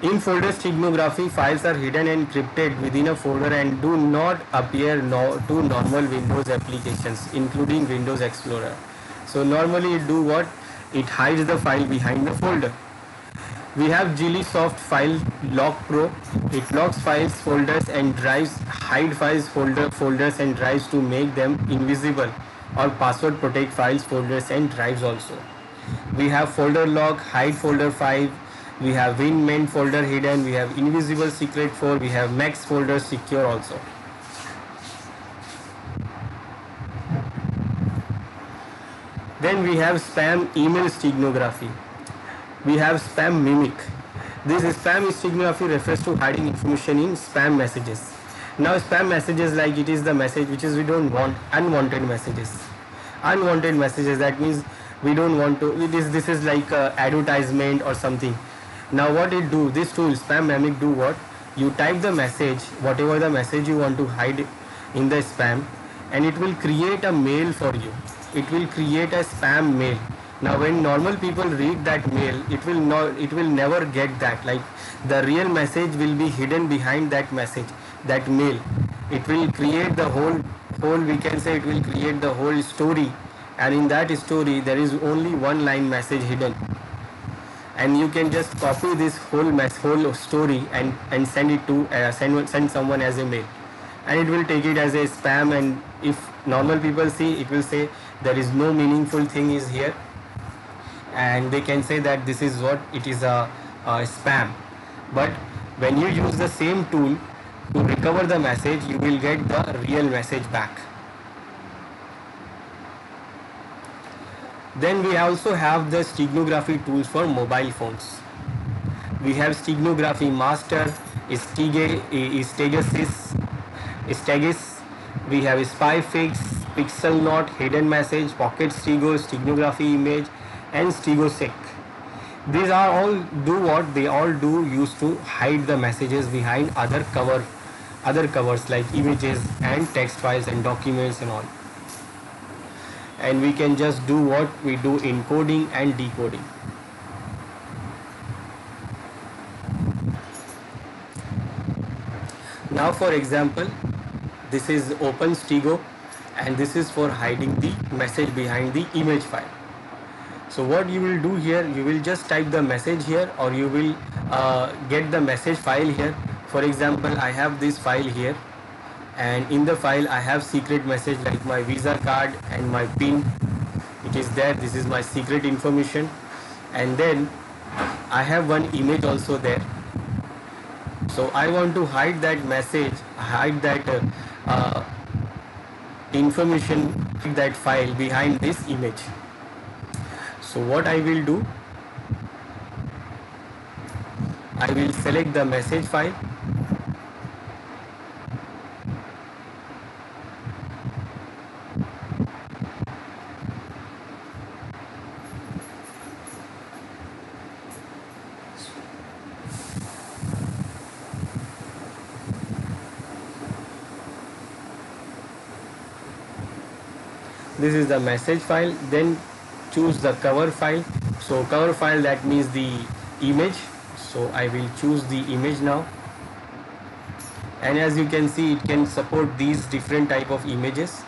In folder steganography, files are hidden and encrypted within a folder and do not appear to normal Windows applications, including Windows Explorer. So normally it do what? It hides the file behind the folder. We have GiliSoft File Lock Pro. It locks files, folders and drives, hide files, folders and drives to make them invisible, or password protect files, folders and drives also. We have folder lock, hide folder 5. We have WinMain folder hidden. We have invisible secret 4. We have Max folder secure also. Then we have spam email steganography. We have spam mimic. This spam steganography refers to hiding information in spam messages. Now spam messages, like it is the message which is we don't want, unwanted messages. Unwanted messages, that means we don't want to, this is like advertisement or something. Now what it do, this tool spam mimic do what? You type the message, whatever the message you want to hide in the spam, and it will create a mail for you. It will create a spam mail. Now when normal people read that mail, it will never get that, like the real message will be hidden behind that message, that mail. It will create the whole we can say it will create the whole story, and in that story there is only one line message hidden, and you can just copy this whole story and send it to send someone as a mail, and it will take it as a spam. And if normal people see, it will say there is no meaningful thing is here, and they can say that this is what it is, a spam. But when you use the same tool to recover the message, you will get the real message back. Then we also have the steganography tools for mobile phones. We have Steganography Master, Stegis. We have SpyFix, Pixel Note, Hidden Message, Pocket Stego, Steganography Image, and StegoSec. These are all do what they all do used to hide the messages behind other covers like images and text files and documents and all. And we can just do what we do, encoding and decoding. Now for example, this is OpenStego, and this is for hiding the message behind the image file. So what you will do here, you will just type the message here, or you will get the message file here. For example, I have this file here, and in the file I have secret message like my Visa card and my PIN. It is there. This is my secret information, and then I have one image also there. So I want to hide that message, hide that information, that file behind this image. So what I will do, I will select the message file, this is the message file. Then choose the cover file. So cover file, that means the image. So I will choose the image now, and as you can see, it can support these different type of images.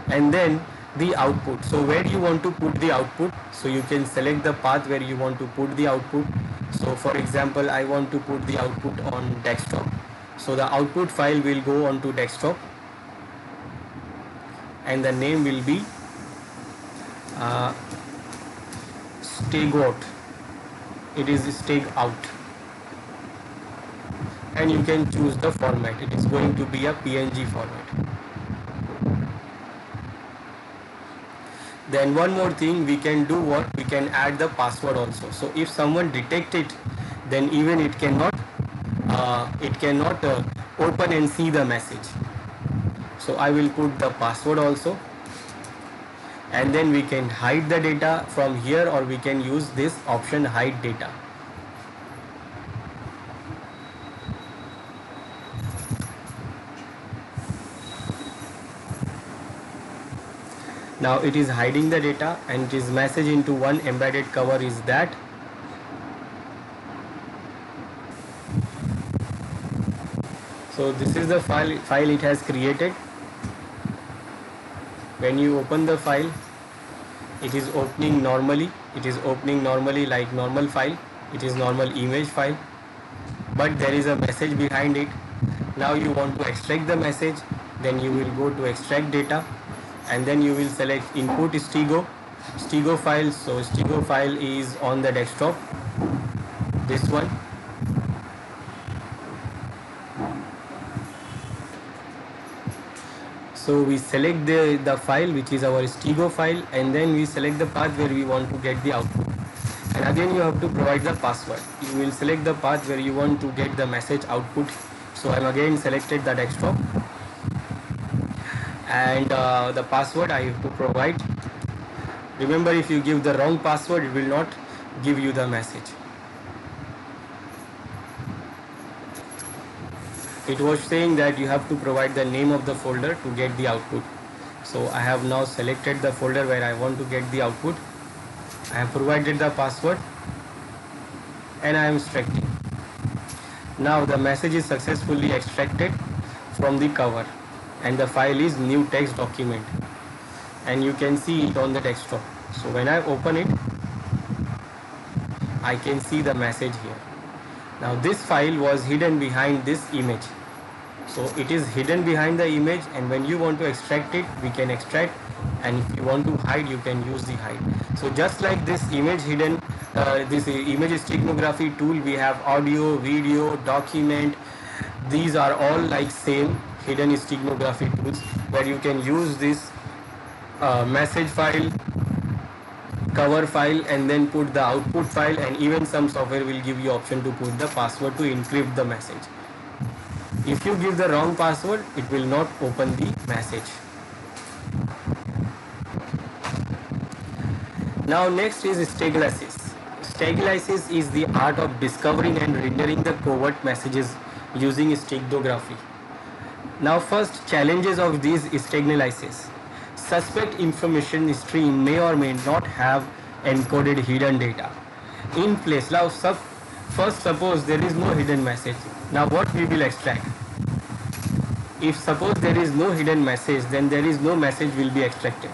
And then the output. So where you want to put the output, so you can select the path where you want to put the output. So for example, I want to put the output on desktop. So the output file will go onto desktop, and the name will be Stegout. It is Steg out, and you can choose the format. It is going to be a PNG format. Then one more thing we can do, what we can add the password also. So if someone detect it, then even it cannot open and see the message. So I will put the password also, and then we can hide the data from here, or we can use this option hide data. Now it is hiding the data, and it is message into one embedded cover is that. So this is the file it has created. When you open the file, it is opening normally. It is opening normally like normal file. It is normal image file, but there is a message behind it. Now you want to extract the message, then you will go to extract data, and then you will select input Stego file. So Stego file is on the desktop, this one. So we select the file which is our Stego file, and then we select the path where we want to get the output. And again you have to provide the password. You will select the path where you want to get the message output. So I'm again selected the desktop, and the password I have to provide. Remember, if you give the wrong password, it will not give you the message. It was saying that you have to provide the name of the folder to get the output. So I have now selected the folder where I want to get the output. I have provided the password, and I am extracting. Now the message is successfully extracted from the cover, and the file is new text document, and you can see it on the desktop. So when I open it, I can see the message here. Now this file was hidden behind this image. So it is hidden behind the image, and when you want to extract it, we can extract, and if you want to hide, you can use the hide. So just like this image hidden, this image steganography tool, we have audio, video, document. These are all like same hidden steganography tools where you can use this message file, cover file, and then put the output file, and even some software will give you option to put the password to encrypt the message. If you give the wrong password, it will not open the message. Now next is staglysis. Staglysis is the art of discovering and rendering the covert messages using steganography. Now first, challenges of these staglysis. Suspect information stream may or may not have encoded hidden data in place. Now first, suppose there is no hidden message. Now what we will extract? If suppose there is no hidden message, then there is no message will be extracted.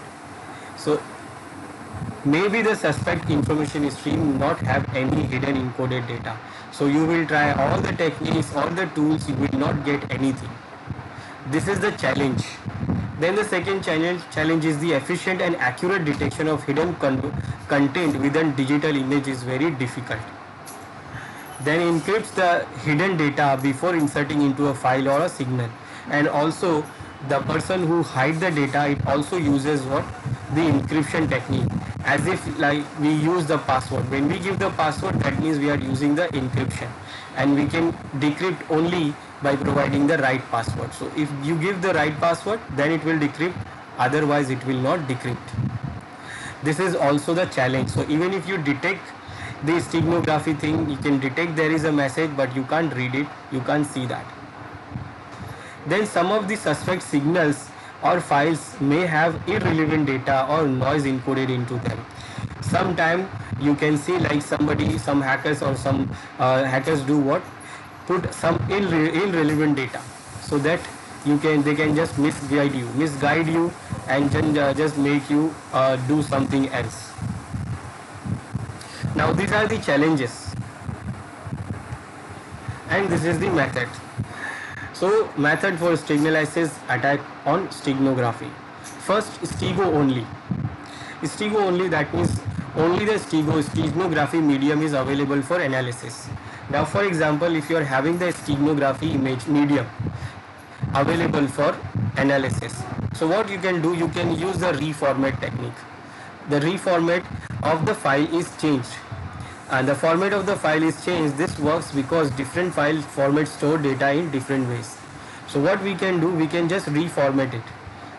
So maybe the suspect information stream not have any hidden encoded data. So you will try all the techniques, all the tools, you will not get anything. This is the challenge. Then the second challenge is the efficient and accurate detection of hidden content within digital image is very difficult. Then encrypts the hidden data before inserting into a file or a signal. And also the person who hide the data, it also uses what? The encryption technique, as if like we use the password. When we give the password, that means we are using the encryption, and we can decrypt only by providing the right password. So if you give the right password, then it will decrypt, otherwise it will not decrypt. This is also the challenge. So even if you detect the steganography thing, you can detect there is a message, but you can't read it, you can't see that. Then some of the suspect signals or files may have irrelevant data or noise encoded into them. Sometimes you can see like some hackers or some hackers do what? Put some irrelevant data, so that they can just misguide you and just make you do something else. Now these are the challenges, and this is the method. So method for staglysis attack on steganography. First, Stego only. Stego only, that means only the steganography medium is available for analysis. Now for example, if you are having the steganography image medium available for analysis, so what you can do, you can use the reformat technique. The reformat of the file is changed, and the format of the file is changed. This works because different file formats store data in different ways. So what we can do, we can just reformat it.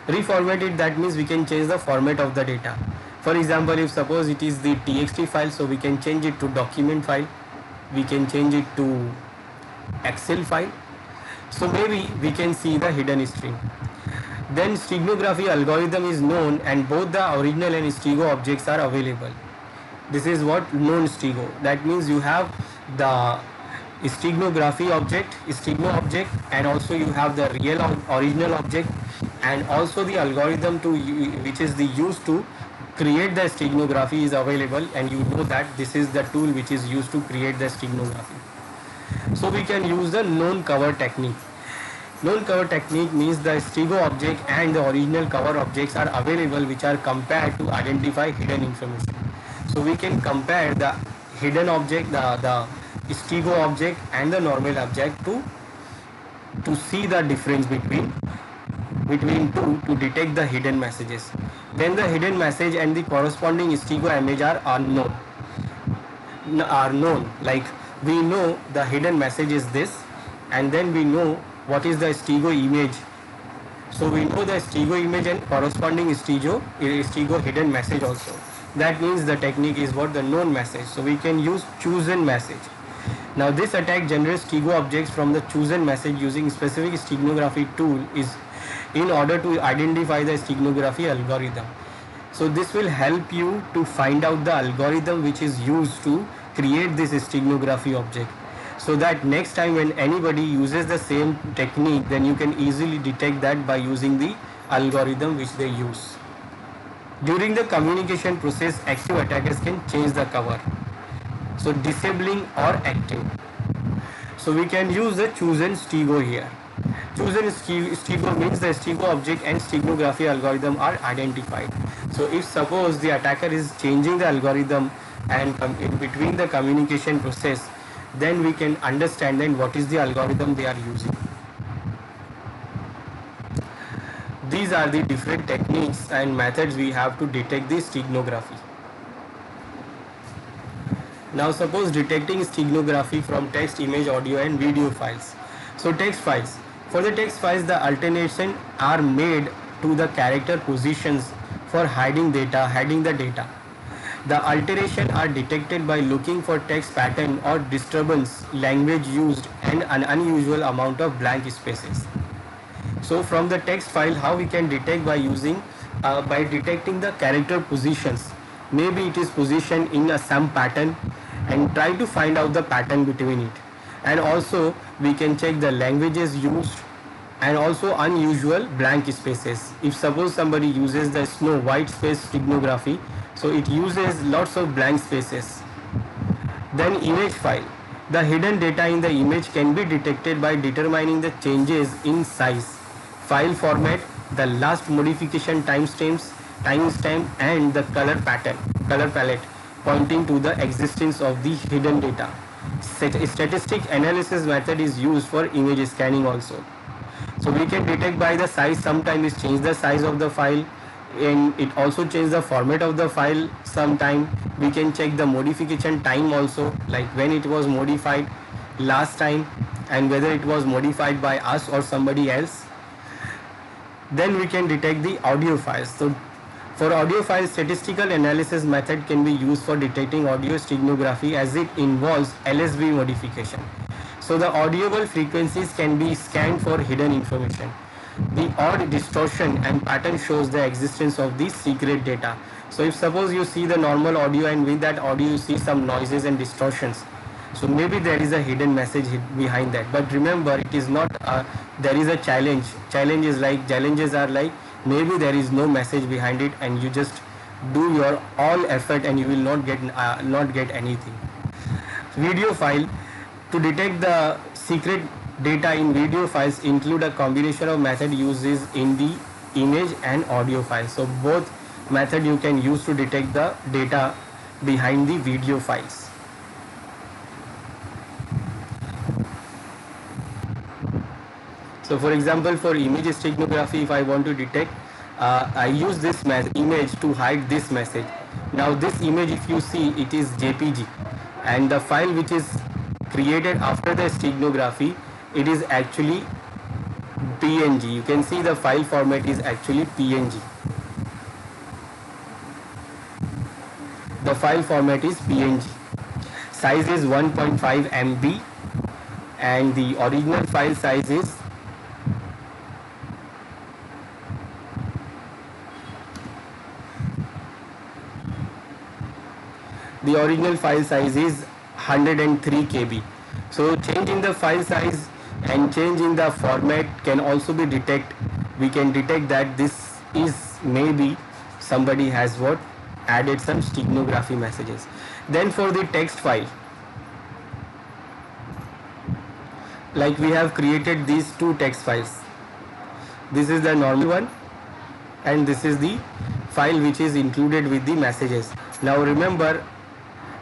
Reformat it, that means we can change the format of the data. For example, if suppose it is the txt file, so we can change it to document file, we can change it to excel file. So maybe we can see the hidden string. Then steganography algorithm is known and both the original and stego objects are available. This is what known stego. That means you have the steganography object, stegno object, and also you have the real original object, and also the algorithm to which is the used to create the steganography is available, and you know that this is the tool which is used to create the steganography. So we can use the known cover technique. Known cover technique means the stego object and the original cover objects are available, which are compared to identify hidden information. So we can compare the hidden object, the stego object and the normal object to see the difference between two to detect the hidden messages. Then the hidden message and the corresponding stego image are unknown. Are known, like we know the hidden message is this, and then we know what is the stego image. So we know the stego image and corresponding stego hidden message also. That means the technique is what the known message. So we can use chosen message. Now this attack generates stego objects from the chosen message using specific steganography tool is in order to identify the steganography algorithm. So this will help you to find out the algorithm which is used to create this steganography object, so that next time when anybody uses the same technique, then you can easily detect that by using the algorithm which they use. During the communication process, active attackers can change the cover, so disabling or active. So we can use the chosen stego here. Chosen stego means the stego object and steganography algorithm are identified. So if suppose the attacker is changing the algorithm and in between the communication process, then we can understand then what is the algorithm they are using. These are the different techniques and methods we have to detect the steganography. Now suppose detecting steganography from text, image, audio and video files. So text files. For the text files, the alterations are made to the character positions for hiding the data. The alterations are detected by looking for text pattern or disturbance, language used and an unusual amount of blank spaces. So from the text file, how we can detect by using by detecting the character positions. Maybe it is positioned in some pattern, and try to find out the pattern between it. And also we can check the languages used and also unusual blank spaces. If suppose somebody uses the snow white space steganography, so it uses lots of blank spaces. Then image file. The hidden data in the image can be detected by determining the changes in size, file format, the last modification timestamp and the color palette, pointing to the existence of the hidden data. Statistic analysis method is used for image scanning also. So we can detect by the size. Sometimes it change the size of the file, and it also change the format of the file. Sometime we can check the modification time also, like when it was modified last time and whether it was modified by us or somebody else. Then we can detect the audio files. So for audio files, statistical analysis method can be used for detecting audio steganography as it involves LSB modification. So the audible frequencies can be scanned for hidden information. The odd distortion and pattern shows the existence of the secret data. So if suppose you see the normal audio and with that audio you see some noises and distortions, so maybe there is a hidden message behind that. But remember, it is not there is a challenge. Challenges are like maybe there is no message behind it and you just do your all effort and you will not get anything. Video file. To detect the secret data in video files include a combination of method uses in the image and audio files. So both method you can use to detect the data behind the video files. So for example, for image steganography, if I want to detect, I use this image to hide this message. Now this image, if you see, it is JPG, and the file which is created after the steganography, it is actually PNG. You can see the file format is actually PNG. The file format is PNG. Size is 1.5 MB and the original file size is the original file size is 103 KB. So change in the file size and change in the format can also be detect. We can detect that this is maybe somebody has what added some steganography messages. Then for the text file, like we have created these two text files. This is the normal one and this is the file which is included with the messages. Now remember,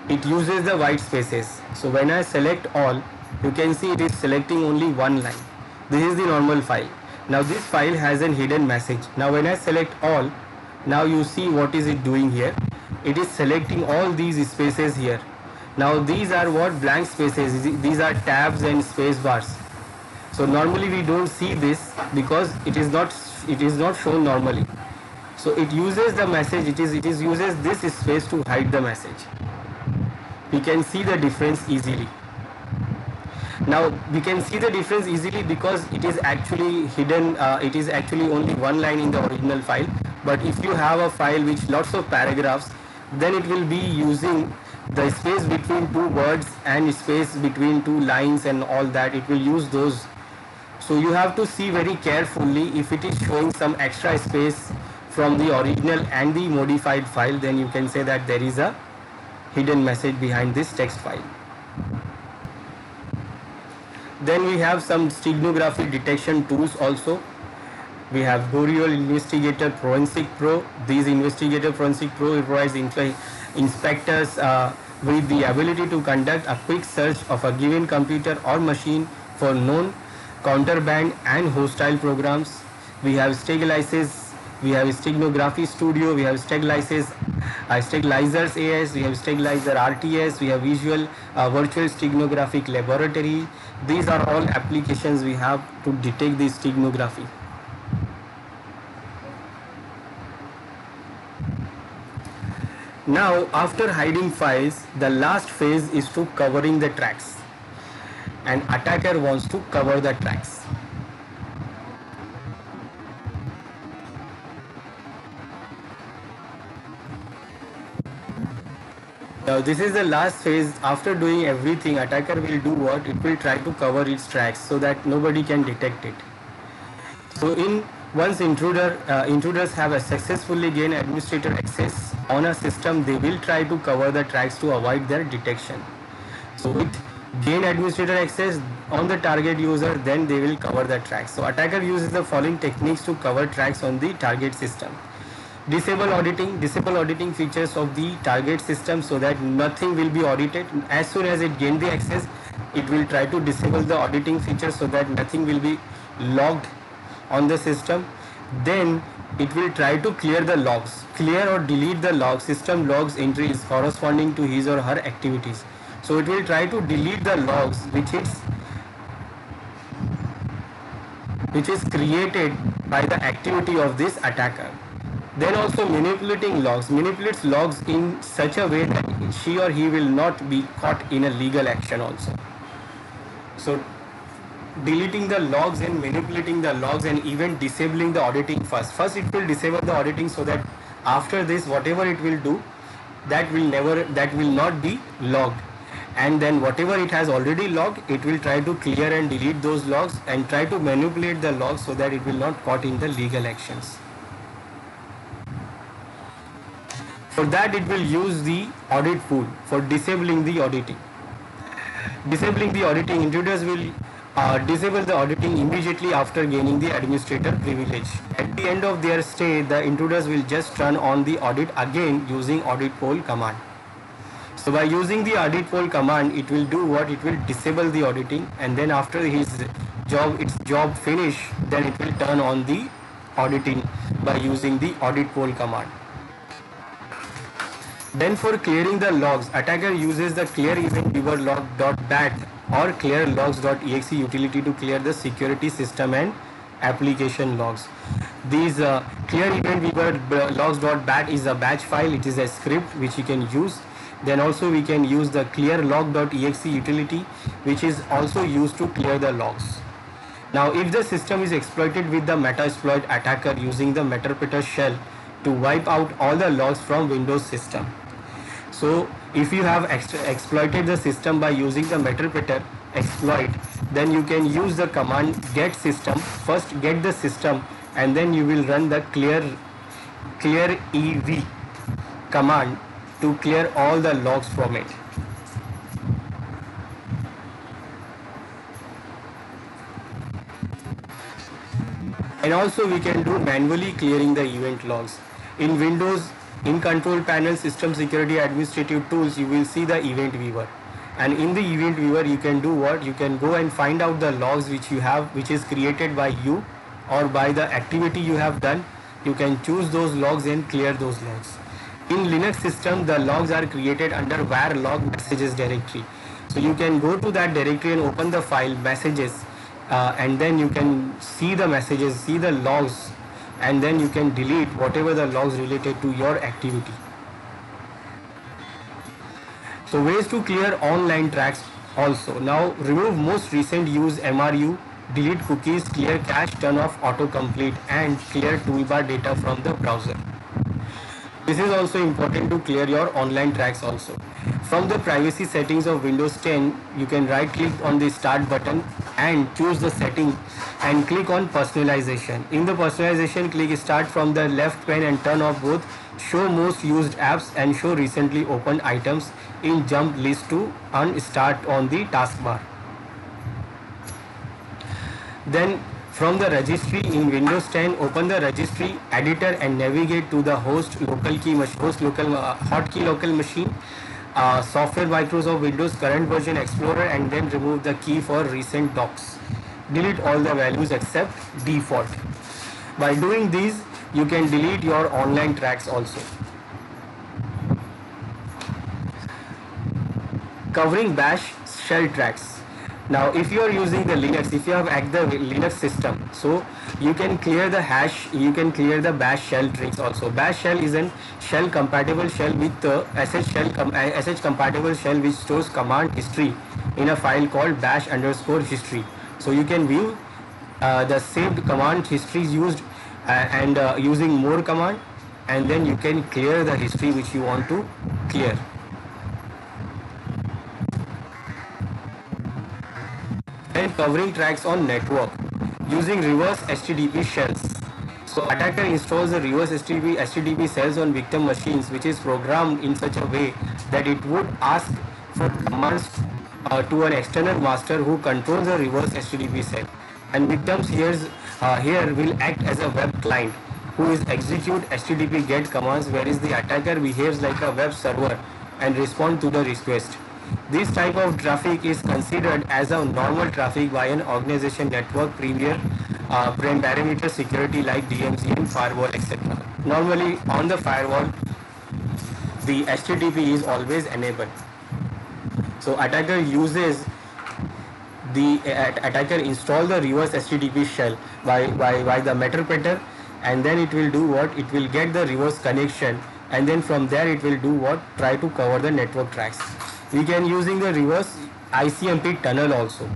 it uses the white spaces. So when I select all, you can see it is selecting only one line. This is the normal file. Now this file has a hidden message. Now when I select all, now you see what is it doing here. It is selecting all these spaces here. Now these are what blank spaces. These are tabs and space bars. So normally we don't see this because it is not shown normally. So it uses the message. It uses this space to hide the message. We can see the difference easily. Now we can see the difference easily because it is actually hidden. It is actually only one line in the original file. But if you have a file which lots of paragraphs, then it will be using the space between two words and space between two lines and all that. It will use those. So you have to see very carefully. If it is showing some extra space from the original and the modified file, then you can say that there is a hidden message behind this text file. Then we have some steganography detection tools also. We have Goriol Investigator Forensic Pro. These Investigator Forensic Pro provides inspectors with the ability to conduct a quick search of a given computer or machine for known contraband and hostile programs. We have Steglizers, we have Steganography Studio, we have Steglizers AS, we have Steglizer RTS, we have Virtual Steganographic Laboratory. These are all applications we have to detect the steganography. Now after hiding files, the last phase is to covering the tracks. An attacker wants to cover the tracks. Now this is the last phase. After doing everything, attacker will do what? It will try to cover its tracks so that nobody can detect it. So once intruders have a successfully gained administrator access on a system, they will try to cover the tracks to avoid their detection. So with gain administrator access on the target user, then they will cover the tracks. So attacker uses the following techniques to cover tracks on the target system. Disable auditing features of the target system so that nothing will be audited. As soon as it gains the access, it will try to disable the auditing feature so that nothing will be logged on the system. Then it will try to clear the logs, clear or delete the log system logs entries corresponding to his or her activities. So it will try to delete the logs which is created by the activity of this attacker. Then also manipulates logs in such a way that she or he will not be caught in a legal action also. So deleting the logs and manipulating the logs and even disabling the auditing first. First it will disable the auditing so that after this whatever it will do, that will not be logged. And then whatever it has already logged, it will try to clear and delete those logs and try to manipulate the logs so that it will not caught in the legal actions. For that it will use the audit pool for disabling the auditing. Disabling the auditing, intruders will disable the auditing immediately after gaining the administrator privilege. At the end of their stay, the intruders will just turn on the audit again using audit poll command. So by using the audit poll command, it will do what? It will disable the auditing, and then after its job finish, then it will turn on the auditing by using the audit poll command. Then for clearing the logs, attacker uses the clear event viewer log.bat or clear logs.exe utility to clear the security system and application logs. These clear event weaver logs.bat is a batch file. It is a script which you can use. Then also we can use the clear log.exe utility, which is also used to clear the logs. Now, if the system is exploited with the Metasploit attacker using the Meterpreter shell to wipe out all the logs from Windows system. So, if you have exploited the system by using the Meterpreter exploit, then you can use the command get system. First get the system, and then you will run the clear ev command to clear all the logs from it. And also we can do manually clearing the event logs. In Windows, in control panel, system security administrative tools, you will see the event viewer. And in the event viewer, you can do what? You can go and find out the logs which you have, which is created by you or by the activity you have done. You can choose those logs and clear those logs. In Linux system, the logs are created under var log messages directory. So you can go to that directory and open the file messages, and then you can see the messages, see the logs, and then you can delete whatever the logs related to your activity. So ways to clear online tracks also. Now remove most recent use MRU, delete cookies, clear cache, turn off autocomplete, and clear toolbar data from the browser. This is also important to clear your online tracks also. From the privacy settings of Windows 10, you can right click on the start button and choose the setting and click on personalization. In the personalization, click start from the left pane and turn off both show most used apps and show recently opened items in jump list to start on the taskbar. Then from the registry in Windows 10, open the registry editor and navigate to the host local key hotkey local machine, software Microsoft Windows current version Explorer, and then remove the key for recent docs. Delete all the values except default. By doing these, you can delete your online tracks also. Covering bash shell tracks. Now if you are using the Linux, if you have hacked the Linux system, so you can clear the hash, you can clear the bash shell tricks also. Bash shell is an shell compatible shell with sh compatible shell which stores command history in a file called bash_history. So you can view the saved command histories used and using more command, and then you can clear the history which you want to clear. And covering tracks on network using reverse HTTP shells. So attacker installs the reverse HTTP shells on victim machines, which is programmed in such a way that it would ask for commands to an external master who controls the reverse HTTP shell. And victims here will act as a web client who is execute HTTP GET commands, whereas the attacker behaves like a web server and respond to the request. This type of traffic is considered as a normal traffic by an organization network parameter security like DMZ and firewall, etc. Normally on the firewall, the HTTP is always enabled. So attacker install the reverse HTTP shell by the Meterpreter, and then it will do what? It will get the reverse connection, and then from there it will do what? Try to cover the network tracks. We can using the reverse ICMP tunnel also.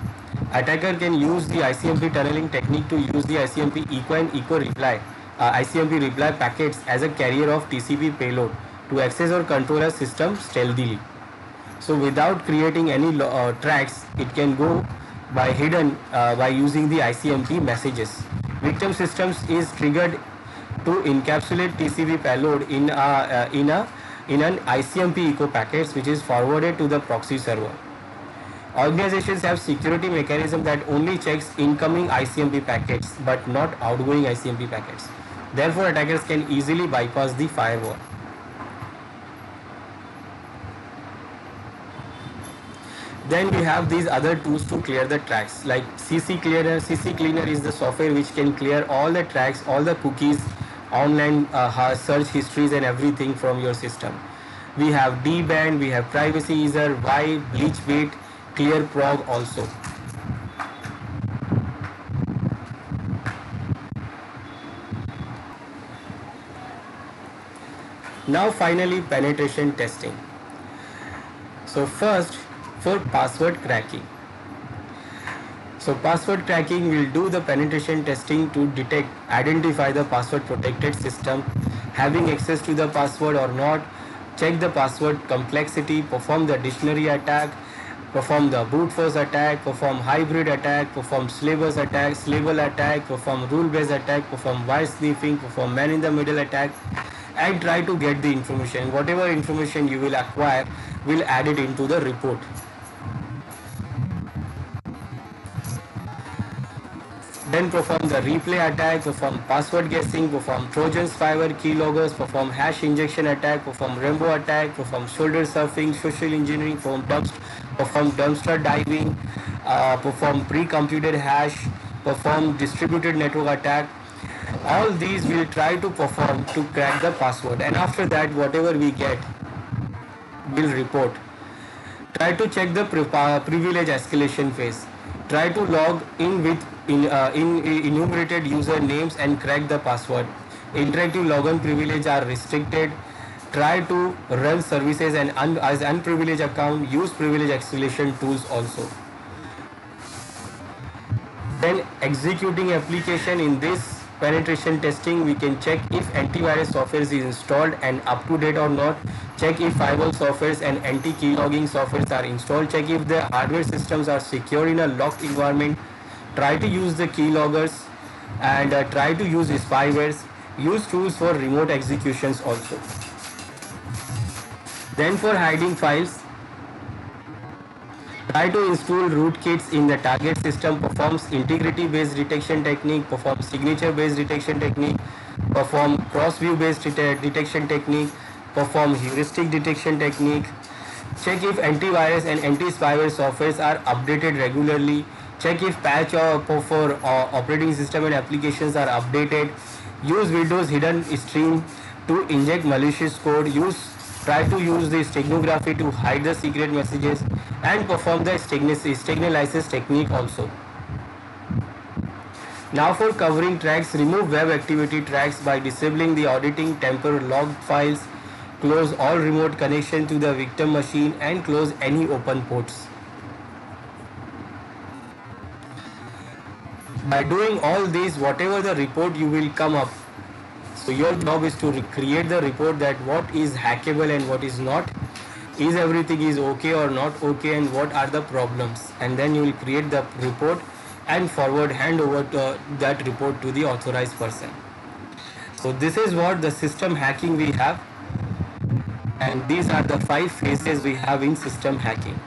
Attacker can use the ICMP tunneling technique to use the ICMP echo and echo reply, ICMP reply packets as a carrier of TCP payload to access or control a system stealthily. So without creating any tracks, it can go by hidden by using the ICMP messages. Victim systems is triggered to encapsulate TCP payload in an ICMP echo packets which is forwarded to the proxy server. Organizations have security mechanism that only checks incoming ICMP packets but not outgoing ICMP packets. Therefore, attackers can easily bypass the firewall. Then we have these other tools to clear the tracks like CC Cleaner. CC Cleaner is the software which can clear all the tracks, all the cookies, online search histories and everything from your system. We have dband, we have privacy easer, wipe, bleachbit, clear prog also. Now finally, penetration testing. So first, for password cracking. So password cracking will do the penetration testing to detect, identify the password protected system, having access to the password or not, check the password complexity, perform the dictionary attack, perform the brute force attack, perform hybrid attack, perform slavers attack, slavel attack, perform rule based attack, perform wire sniffing, perform man in the middle attack, and try to get the information. Whatever information you will acquire, will add it into the report. Then perform the replay attack, perform password guessing, perform Trojan spyware keyloggers, perform hash injection attack, perform rainbow attack, perform shoulder surfing, social engineering, perform dumpster diving, perform pre-computed hash, perform distributed network attack. All these will try to perform to crack the password, and after that whatever we get will report. Try to check the privilege escalation phase. Try to log in with enumerated user names and crack the password. Interactive login privilege are restricted. Try to run services and as unprivileged account. Use privilege escalation tools also. Then executing application. In this penetration testing, we can check if antivirus software is installed and up to date or not. Check if firewall softwares and anti-keylogging softwares are installed. Check if the hardware systems are secure in a locked environment. Try to use the keyloggers and try to use spywares. Use tools for remote executions also. Then for hiding files, try to install rootkits in the target system, performs integrity based detection technique, perform signature based detection technique, perform cross view based detection technique, perform heuristic detection technique. Check if antivirus and anti-spyware softwares are updated regularly. Check if patch for operating system and applications are updated. Use Windows hidden stream to inject malicious code. Try to use the steganography to hide the secret messages, and perform the stegnalysis technique also. Now for covering tracks, remove web activity tracks by disabling the auditing temper log files, close all remote connection to the victim machine, and close any open ports. By doing all these, whatever the report you will come up, so your job is to create the report that what is hackable and what is not, is everything is okay or not okay, and what are the problems, and then you will create the report and hand over that report to the authorized person. So this is what the system hacking we have, and these are the 5 phases we have in system hacking.